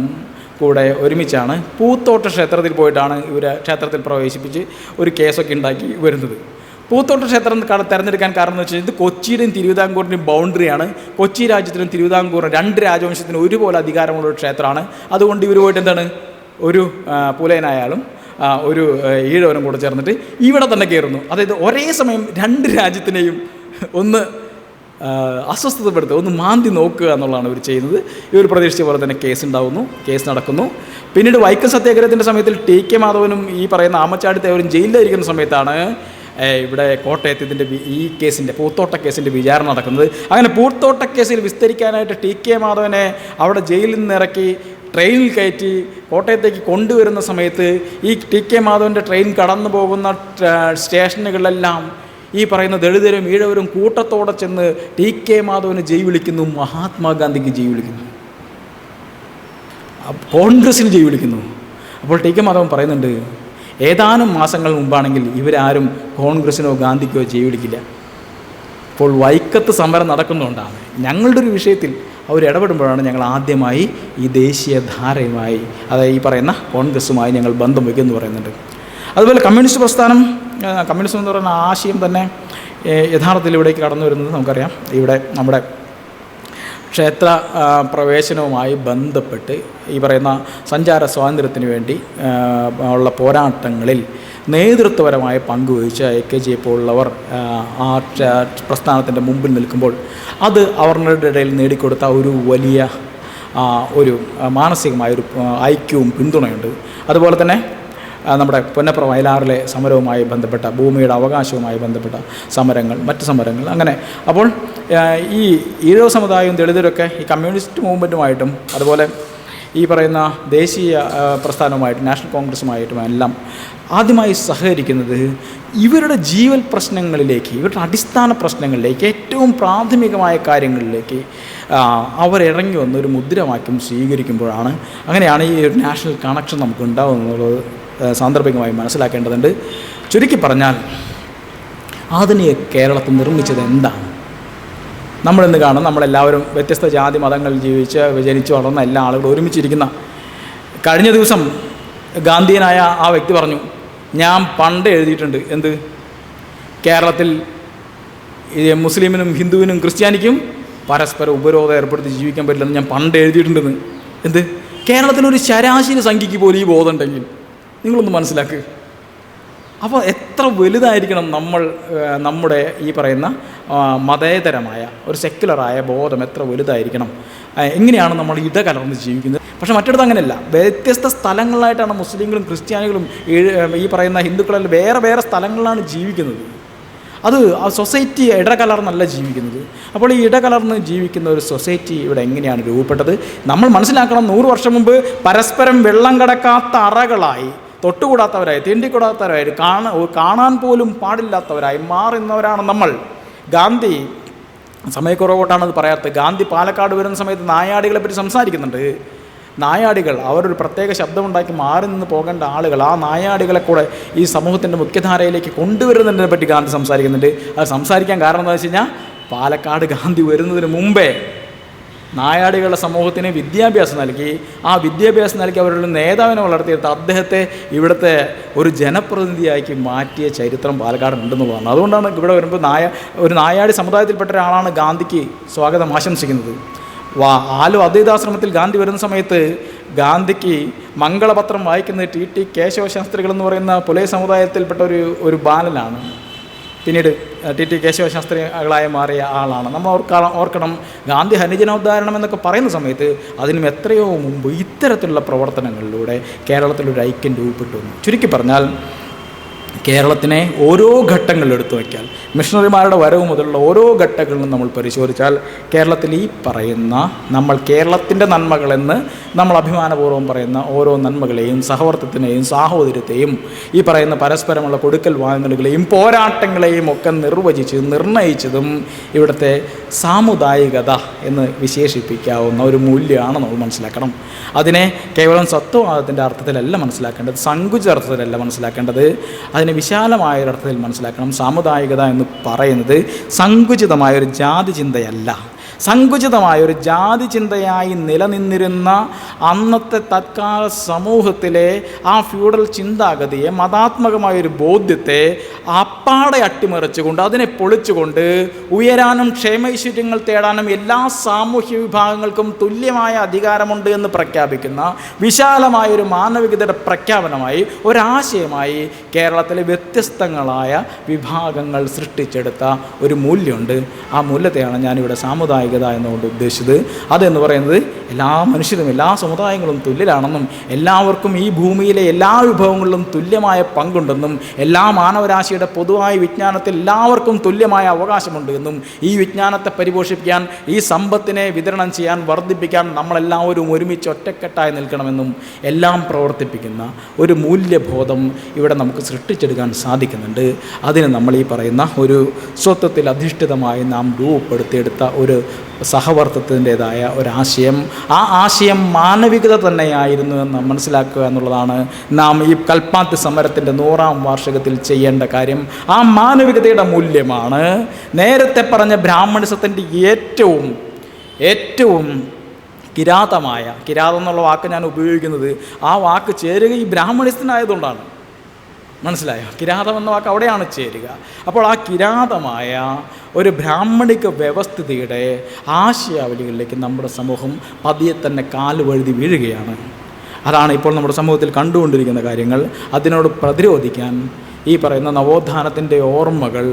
കൂടെ ഒരുമിച്ചാണ് പൂത്തോട്ട ക്ഷേത്രത്തിൽ പോയിട്ടാണ് ഇവരെ ക്ഷേത്രത്തിൽ പ്രവേശിപ്പിച്ച് ഒരു കേസൊക്കെ ഉണ്ടാക്കി വരുന്നത്. പൂത്തോട്ട ക്ഷേത്രം തിരഞ്ഞെടുക്കാൻ കാരണം എന്ന് വെച്ചാൽ ഇത് കൊച്ചിയുടെയും തിരുവിതാംകൂറിൻ്റെയും ബൗണ്ടറിയാണ്. കൊച്ചി രാജ്യത്തിനും തിരുവിതാംകൂറിനും 2 രാജവംശത്തിനും ഒരുപോലെ അധികാരമുള്ള ഒരു ക്ഷേത്രമാണ്. അതുകൊണ്ട് ഇവർ പോയിട്ട് എന്താണ്, ഒരു പുലയനായാലും ഒരു ഈഴവനും കൂടെ ചേർന്നിട്ട് ഇവിടെ തന്നെ കയറുന്നു. അതായത് ഒരേ സമയം 2 രാജ്യത്തിനെയും ഒന്ന് അസ്വസ്ഥതപ്പെടുത്തുക, ഒന്ന് മാന്തി നോക്കുക എന്നുള്ളതാണ് ഇവർ ചെയ്യുന്നത്. ഇവർ പ്രതീക്ഷിച്ച പോലെ തന്നെ കേസ് നടക്കുന്നു. പിന്നീട് വൈക്കം സത്യാഗ്രഹത്തിൻ്റെ സമയത്തിൽ ടി.കെ. മാധവനും ഈ പറയുന്ന ആമച്ചാടി തേവരും ജയിലിലായിരിക്കുന്ന സമയത്താണ് ഇവിടെ കോട്ടയത്ത് ഈ കേസിൻ്റെ പൂത്തോട്ട കേസിൻ്റെ വിചാരണ നടക്കുന്നത്. അങ്ങനെ പൂത്തോട്ട കേസിൽ വിസ്തരിക്കാനായിട്ട് ടി.കെ. മാധവനെ അവിടെ ജയിലിൽ നിന്ന് ഇറക്കി ട്രെയിനിൽ കയറ്റി കോട്ടയത്തേക്ക് കൊണ്ടുവരുന്ന സമയത്ത് ഈ ടി.കെ. മാധവൻ്റെ ട്രെയിൻ കടന്നു പോകുന്ന സ്റ്റേഷനുകളിലെല്ലാം ഈ പറയുന്ന ദളിതരും ഈഴവരും കൂട്ടത്തോടെ ചെന്ന് ടി.കെ. മാധവന് ജയ് വിളിക്കുന്നു, മഹാത്മാഗാന്ധിക്ക് ജയ് വിളിക്കുന്നു, കോൺഗ്രസ്സിന് ജയ് വിളിക്കുന്നു. അപ്പോൾ ടി.കെ. മാധവൻ പറയുന്നുണ്ട്, ഏതാനും മാസങ്ങൾ മുമ്പാണെങ്കിൽ ഇവരാരും കോൺഗ്രസ്സിനോ ഗാന്ധിക്കോ ജയ് വിളിക്കില്ല. അപ്പോൾ വൈക്കത്ത് സമരം നടക്കുന്നതുകൊണ്ടാണ് ഞങ്ങളുടെ ഒരു വിഷയത്തിൽ അവർ ഇടപെടുമ്പോഴാണ് ഞങ്ങൾ ആദ്യമായി ഈ ദേശീയധാരയുമായി, അതായത് ഈ പറയുന്ന കോൺഗ്രസ്സുമായി ഞങ്ങൾ ബന്ധം വയ്ക്കുമെന്ന് പറയുന്നുണ്ട്. അതുപോലെ കമ്മ്യൂണിസ്റ്റ് പ്രസ്ഥാനം, കമ്മ്യൂണിസം എന്ന് പറയുന്ന ആശയം തന്നെ യഥാർത്ഥത്തിൽ ഇവിടേക്ക് കടന്നു വരുന്നത് നമുക്കറിയാം. ഇവിടെ നമ്മുടെ ക്ഷേത്ര പ്രവേശനവുമായി ബന്ധപ്പെട്ട് ഈ പറയുന്ന സഞ്ചാര സ്വാതന്ത്ര്യത്തിന് വേണ്ടി ഉള്ള പോരാട്ടങ്ങളിൽ നേതൃത്വപരമായ പങ്കുവഹിച്ച എ.കെ.ജിയെ പോലുള്ളവർ ആ പ്രസ്ഥാനത്തിൻ്റെ മുമ്പിൽ നിൽക്കുമ്പോൾ അത് അവരുടെ ഇടയിൽ നേടിക്കൊടുത്ത ഒരു വലിയ ഒരു മാനസികമായൊരു ഐക്യവും പിന്തുണയുണ്ട്. അതുപോലെ തന്നെ നമ്മുടെ പൊന്നപ്ര വയലാറിലെ സമരവുമായി ബന്ധപ്പെട്ട ഭൂമിയുടെ അവകാശവുമായി ബന്ധപ്പെട്ട സമരങ്ങൾ, മറ്റ് സമരങ്ങൾ, അങ്ങനെ. അപ്പോൾ ഈ ഈഴവ സമുദായവും ദളിതരൊക്കെ ഈ കമ്മ്യൂണിസ്റ്റ് മൂവ്മെൻറ്റുമായിട്ടും അതുപോലെ ഈ പറയുന്ന ദേശീയ പ്രസ്ഥാനവുമായിട്ടും നാഷണൽ കോൺഗ്രസ്സുമായിട്ടും എല്ലാം ആദ്യമായി സഹകരിക്കുന്നത് ഇവരുടെ ജീവൽ പ്രശ്നങ്ങളിലേക്ക്, ഇവരുടെ അടിസ്ഥാന പ്രശ്നങ്ങളിലേക്ക്, ഏറ്റവും പ്രാഥമികമായ കാര്യങ്ങളിലേക്ക് അവരിറങ്ങി വന്ന് ഒരു മുദ്രാവാക്യം സ്വീകരിക്കുമ്പോഴാണ്. അങ്ങനെയാണ് ഈ ഒരു നാഷണൽ കണക്ഷൻ നമുക്ക് ഉണ്ടാകുന്നത് സാന്ദർഭികമായി മനസ്സിലാക്കേണ്ടതുണ്ട്. ചുരുക്കി പറഞ്ഞാൽ ആധുനിക കേരളത്തിൽ നിർമ്മിച്ചത് എന്താണ്? നമ്മളിന്ന് കാണും, നമ്മളെല്ലാവരും വ്യത്യസ്ത ജാതി മതങ്ങളിൽ ജനിച്ച് വളർന്ന എല്ലാ ആളുകളും ഒരുമിച്ചിരിക്കുന്ന. കഴിഞ്ഞ ദിവസം ഗാന്ധിയനായ ആ വ്യക്തി പറഞ്ഞു, ഞാൻ പണ്ട് എഴുതിയിട്ടുണ്ട്, എന്ത്, കേരളത്തിൽ മുസ്ലിമിനും ഹിന്ദുവിനും ക്രിസ്ത്യാനിക്കും പരസ്പരം ഉപരോധം ഏർപ്പെടുത്തി ജീവിക്കാൻ പറ്റില്ലെന്ന് ഞാൻ പണ്ട് എഴുതിയിട്ടുണ്ടെന്ന്. എന്ത്, കേരളത്തിലൊരു ശരാശരി സംഖ്യയ്ക്ക് പോലും ഈ ബോധം ഉണ്ടെങ്കിൽ നിങ്ങളൊന്ന് മനസ്സിലാക്കുക. അപ്പോൾ എത്ര വലുതായിരിക്കണം നമ്മുടെ ഈ പറയുന്ന മതേതരമായ ഒരു സെക്യുലറായ ബോധം എത്ര വലുതായിരിക്കണം? എങ്ങനെയാണ് നമ്മൾ ഇടകലർന്ന് ജീവിക്കുന്നത്? പക്ഷേ മറ്റിടത്ത് അങ്ങനെയല്ല. വ്യത്യസ്ത സ്ഥലങ്ങളിലായിട്ടാണ് മുസ്ലിങ്ങളും ക്രിസ്ത്യാനികളും ഈ പറയുന്ന ഹിന്ദുക്കളെല്ലാം വേറെ വേറെ സ്ഥലങ്ങളിലാണ് ജീവിക്കുന്നത്. അത് ആ സൊസൈറ്റി ഇടകലർന്നല്ല ജീവിക്കുന്നത്. അപ്പോൾ ഈ ഇടകലർന്ന് ജീവിക്കുന്ന ഒരു സൊസൈറ്റി ഇവിടെ എങ്ങനെയാണ് രൂപപ്പെട്ടത്? നമ്മൾ മനസ്സിലാക്കണം, 100 വർഷം മുമ്പ് പരസ്പരം വെള്ളം കടക്കാത്ത അറകളായി, തൊട്ടുകൂടാത്തവരായി, തീണ്ടിക്കൂടാത്തവരായി, കാണാൻ പോലും പാടില്ലാത്തവരായി മാറുന്നവരാണ് നമ്മൾ. ഗാന്ധി, സമയക്കുറവോട്ടാണത് പറയാത്തത്, ഗാന്ധി പാലക്കാട് വരുന്ന സമയത്ത് നായാടികളെ പറ്റി സംസാരിക്കുന്നുണ്ട്. നായാടികൾ അവരൊരു പ്രത്യേക ശബ്ദമുണ്ടാക്കി മാറി നിന്ന് പോകേണ്ട ആളുകൾ, ആ നായാടികളെ കൂടെ ഈ സമൂഹത്തിൻ്റെ മുഖ്യധാരയിലേക്ക് കൊണ്ടുവരുന്നതിനെ പറ്റി ഗാന്ധി സംസാരിക്കുന്നുണ്ട്. അത് സംസാരിക്കാൻ കാരണം എന്താണെന്ന് വെച്ച് കഴിഞ്ഞാൽ, പാലക്കാട് ഗാന്ധി വരുന്നതിന് മുമ്പേ നായാടികളുടെ സമൂഹത്തിന് വിദ്യാഭ്യാസം നൽകി, ആ വിദ്യാഭ്യാസം നൽകി അവരുടെ നേതാവിനെ വളർത്തിയെടുത്ത് അദ്ദേഹത്തെ ഇവിടുത്തെ ഒരു ജനപ്രതിനിധിയാക്കി മാറ്റിയ ചരിത്രം പാലക്കാടുണ്ടെന്നുള്ളതാണ്. അതുകൊണ്ടാണ് ഇവിടെ വരുമ്പോൾ ഒരു നായാടി സമുദായത്തിൽപ്പെട്ട ഒരാളാണ് ഗാന്ധിക്ക് സ്വാഗതം ആശംസിക്കുന്നത്. ആലു അദ്വൈതാശ്രമത്തിൽ ഗാന്ധി വരുന്ന സമയത്ത് ഗാന്ധിക്ക് മംഗളപത്രം വായിക്കുന്നത് ടി കേശവശാസ്ത്രികൾ എന്ന് പറയുന്ന പുലയ സമുദായത്തിൽപ്പെട്ട ഒരു ബാലനാണ്. പിന്നീട് ടി കേശവശാസ്ത്രികളായി മാറിയ ആളാണ്. നമ്മൾ ഓർക്കണം, ഗാന്ധി ഹരിജനോദ്ധാരണം എന്നൊക്കെ പറയുന്ന സമയത്ത് അതിനും എത്രയോ മുമ്പ് ഇത്തരത്തിലുള്ള പ്രവർത്തനങ്ങളിലൂടെ കേരളത്തിലൊരു ഐക്യം രൂപപ്പെട്ടു വന്നു. ചുരുക്കി പറഞ്ഞാൽ കേരളത്തിനെ ഓരോ ഘട്ടങ്ങളിൽ എടുത്തു വയ്ക്കാൽ, മിഷണറിമാരുടെ വരവ് മുതലുള്ള ഓരോ ഘട്ടങ്ങളിലും നമ്മൾ പരിശോധിച്ചാൽ കേരളത്തിൽ ഈ പറയുന്ന നമ്മൾ കേരളത്തിൻ്റെ നന്മകളെന്ന് നമ്മൾ അഭിമാനപൂർവ്വം പറയുന്ന ഓരോ നന്മകളെയും, സഹവർത്തത്തിനെയും സാഹോദര്യത്തെയും, ഈ പറയുന്ന പരസ്പരമുള്ള കൊടുക്കൽ വാങ്ങലുകളെയും പോരാട്ടങ്ങളെയും ഒക്കെ നിർണയിച്ചതും ഇവിടുത്തെ സാമുദായികത എന്ന് വിശേഷിപ്പിക്കാവുന്ന ഒരു മൂല്യമാണ് നമ്മൾ മനസ്സിലാക്കണം. അതിനെ കേവലം സത്വവാദത്തിൻ്റെ അർത്ഥത്തിലല്ല മനസ്സിലാക്കേണ്ടത്, സങ്കുചിത അർത്ഥത്തിലല്ല മനസ്സിലാക്കേണ്ടത്. അതിനെ വിശാലമായൊരർത്ഥത്തിൽ മനസ്സിലാക്കണം. സാമുദായികത എന്ന് പറയുന്നത് സങ്കുചിതമായൊരു ജാതി ചിന്തയല്ല. സങ്കുചിതമായൊരു ജാതി ചിന്തയായി നിലനിന്നിരുന്ന അന്നത്തെ തത്കാല സമൂഹത്തിലെ ആ ഫ്യൂഡൽ ചിന്താഗതിയെ, മതാത്മകമായൊരു ബോധ്യത്തെ അപ്പാടെ അട്ടിമറിച്ചുകൊണ്ട്, അതിനെ പൊളിച്ചുകൊണ്ട് ഉയരാനും ക്ഷേമൈശ്വര്യങ്ങൾ തേടാനും എല്ലാ സാമൂഹ്യ വിഭാഗങ്ങൾക്കും തുല്യമായ അധികാരമുണ്ട് എന്ന് പ്രഖ്യാപിക്കുന്ന വിശാലമായൊരു മാനവികതയുടെ പ്രഖ്യാപനമായി, ഒരാശയമായി കേരളത്തിലെ വ്യത്യസ്തങ്ങളായ വിഭാഗങ്ങൾ സൃഷ്ടിച്ചെടുത്ത ഒരു മൂല്യമുണ്ട്. ആ മൂല്യത്തെയാണ് ഞാനിവിടെ സാമുദായിക എന്നുകൊണ്ട് ഉദ്ദേശിച്ചത്. അതെന്ന് പറയുന്നത് എല്ലാ മനുഷ്യരും, എല്ലാ സമുദായങ്ങളും തുല്യരാണെന്നും, എല്ലാവർക്കും ഈ ഭൂമിയിലെ എല്ലാ വിഭവങ്ങളിലും തുല്യമായ പങ്കുണ്ടെന്നും, എല്ലാ മാനവരാശിയുടെ പൊതുവായ വിജ്ഞാനത്തിൽ എല്ലാവർക്കും തുല്യമായ അവകാശമുണ്ട് എന്നും, ഈ വിജ്ഞാനത്തെ പരിപോഷിപ്പിക്കാൻ, ഈ സമ്പത്തിനെ വിതരണം ചെയ്യാൻ, വർദ്ധിപ്പിക്കാൻ നമ്മളെല്ലാവരും ഒരുമിച്ച് ഒറ്റക്കെട്ടായി നിൽക്കണമെന്നും എല്ലാം പ്രവർത്തിപ്പിക്കുന്ന ഒരു മൂല്യബോധം ഇവിടെ നമുക്ക് സൃഷ്ടിച്ചെടുക്കാൻ സാധിക്കുന്നുണ്ട്. അതിന് നമ്മൾ ഈ പറയുന്ന ഒരു സ്വത്വത്തിൽ അധിഷ്ഠിതമായി നാം രൂപപ്പെടുത്തിയെടുത്ത ഒരു സഹവർത്തിത്വത്തിൻ്റേതായ ഒരാശയം, ആ ആശയം മാനവികത തന്നെയായിരുന്നു എന്ന് മനസ്സിലാക്കുക എന്നുള്ളതാണ് നാം ഈ കൽപ്പാത്തി സമരത്തിൻ്റെ 100ാം വാർഷികത്തിൽ ചെയ്യേണ്ട കാര്യം. ആ മാനവികതയുടെ മൂല്യമാണ് നേരത്തെ പറഞ്ഞ ബ്രാഹ്മണിസത്തിൻ്റെ ഏറ്റവും കിരാതമായ, കിരാതം എന്നുള്ള വാക്ക് ഞാൻ ഉപയോഗിക്കുന്നത് ആ വാക്ക് ചേരുക ഈ ബ്രാഹ്മണിസത്തിനായതുകൊണ്ടാണ്. മനസ്സിലായോ? കിരാതം എന്ന വാക്ക് അവിടെയാണ് ചേരുക. അപ്പോൾ ആ കിരാതമായ ഒരു ബ്രാഹ്മണിക വ്യവസ്ഥിതിയുടെ ആശയാവലികളിലേക്ക് നമ്മുടെ സമൂഹം പതിയെ തന്നെ കാലുവഴുതി വീഴുകയാണ്. അതാണ് ഇപ്പോൾ നമ്മുടെ സമൂഹത്തിൽ കണ്ടുകൊണ്ടിരിക്കുന്ന കാര്യങ്ങൾ. അതിനോട് പ്രതിരോധിക്കാൻ ഈ പറയുന്ന നവോത്ഥാനത്തിൻ്റെ ഓർമ്മകൾ,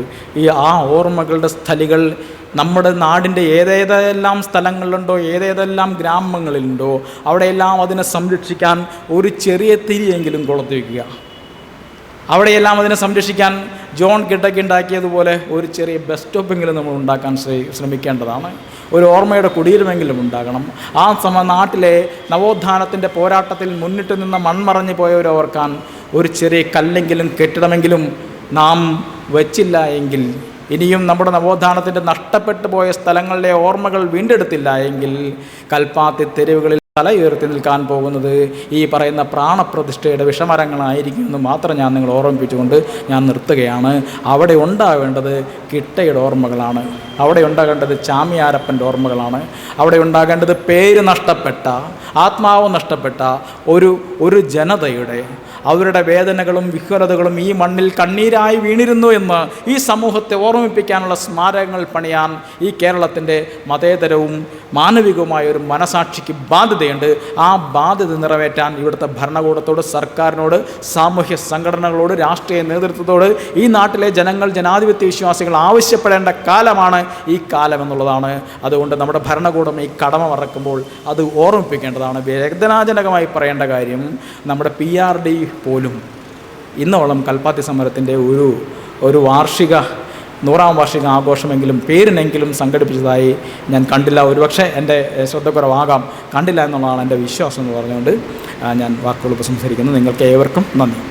ആ ഓർമ്മകളുടെ സ്ഥലികൾ നമ്മുടെ നാടിൻ്റെ ഏതേതെല്ലാം സ്ഥലങ്ങളിലുണ്ടോ, ഏതേതെല്ലാം ഗ്രാമങ്ങളിലുണ്ടോ, അവിടെയെല്ലാം അതിനെ സംരക്ഷിക്കാൻ ഒരു ചെറിയ തിരിയെങ്കിലും കൊളുത്തി വയ്ക്കുക. അവിടെയെല്ലാം അതിനെ സംരക്ഷിക്കാൻ ജോൺ കിട്ടക്ക് ഉണ്ടാക്കിയതുപോലെ ഒരു ചെറിയ ബസ് സ്റ്റോപ്പെങ്കിലും നമ്മൾ ഉണ്ടാക്കാൻ ശ്രമിക്കേണ്ടതാണ്. ഒരു ഓർമ്മയുടെ കുടീരമെങ്കിലും ഉണ്ടാകണം. ആ നാട്ടിലെ നവോത്ഥാനത്തിൻ്റെ പോരാട്ടത്തിൽ മുന്നിട്ട് നിന്ന് മൺമറഞ്ഞു പോയവരെ ഓർക്കാൻ ഒരു ചെറിയ കല്ലെങ്കിലും കെട്ടിടമെങ്കിലും നാം വച്ചില്ല എങ്കിൽ, ഇനിയും നമ്മുടെ നവോത്ഥാനത്തിൻ്റെ നഷ്ടപ്പെട്ടു പോയ സ്ഥലങ്ങളിലെ ഓർമ്മകൾ വീണ്ടെടുത്തില്ല എങ്കിൽ, കൽപ്പാത്തി തെരുവുകളിൽ തല ഉയർത്തി നിൽക്കാൻ പോകുന്നത് ഈ പറയുന്ന പ്രാണപ്രതിഷ്ഠയുടെ വിഷമരങ്ങളായിരിക്കുമെന്ന് മാത്രം ഞാൻ നിങ്ങൾ ഓർമ്മിപ്പിച്ചുകൊണ്ട് ഞാൻ നിർത്തുകയാണ്. അവിടെ ഉണ്ടാവേണ്ടത് കിട്ടയുടെ ഓർമ്മകളാണ്. അവിടെ ഉണ്ടാകേണ്ടത് ചാമിയാരപ്പൻ്റെ ഓർമ്മകളാണ്. അവിടെ ഉണ്ടാകേണ്ടത് പേര് നഷ്ടപ്പെട്ട, ആത്മാവ് നഷ്ടപ്പെട്ട ഒരു ജനതയുടെ അവരുടെ വേദനകളും വിഹ്വലതകളും ഈ മണ്ണിൽ കണ്ണീരായി വീണിരുന്നു എന്ന് ഈ സമൂഹത്തെ ഓർമ്മിപ്പിക്കാനുള്ള സ്മാരകങ്ങൾ പണിയാൻ ഈ കേരളത്തിൻ്റെ മതേതരവും മാനവികവുമായ ഒരു മനസാക്ഷിക്ക് ബാധ്യതയുണ്ട്. ആ ബാധ്യത നിറവേറ്റാൻ ഇവിടുത്തെ ഭരണകൂടത്തോട്, സർക്കാരിനോട്, സാമൂഹ്യ സംഘടനകളോട്, രാഷ്ട്രീയ നേതൃത്വത്തോട് ഈ നാട്ടിലെ ജനങ്ങൾ, ജനാധിപത്യ വിശ്വാസികൾ ആവശ്യപ്പെടേണ്ട കാലമാണ് ഈ കാലം എന്നുള്ളതാണ്. അതുകൊണ്ട് നമ്മുടെ ഭരണകൂടം ഈ കടമ മറക്കുമ്പോൾ അത് ഓർമ്മിപ്പിക്കേണ്ടതാണ്. വേദനാജനകമായി പറയേണ്ട കാര്യം, നമ്മുടെ PRD പോലും ഇന്നോളം കൽപ്പാത്തി സമരത്തിൻ്റെ ഒരു 100ാം വാർഷിക ആഘോഷമെങ്കിലും പേരിനെങ്കിലും സംഘടിപ്പിച്ചതായി ഞാൻ കണ്ടില്ല. ഒരുപക്ഷെ എൻ്റെ ശ്രദ്ധക്കുറവാകാം, കണ്ടില്ല എന്നുള്ളതാണ് എൻ്റെ വിശ്വാസം എന്ന് പറഞ്ഞുകൊണ്ട് ഞാൻ വാക്കുകൾ ഉപസംഹരിക്കുന്നു. നിങ്ങൾക്ക് ഏവർക്കും നന്ദി.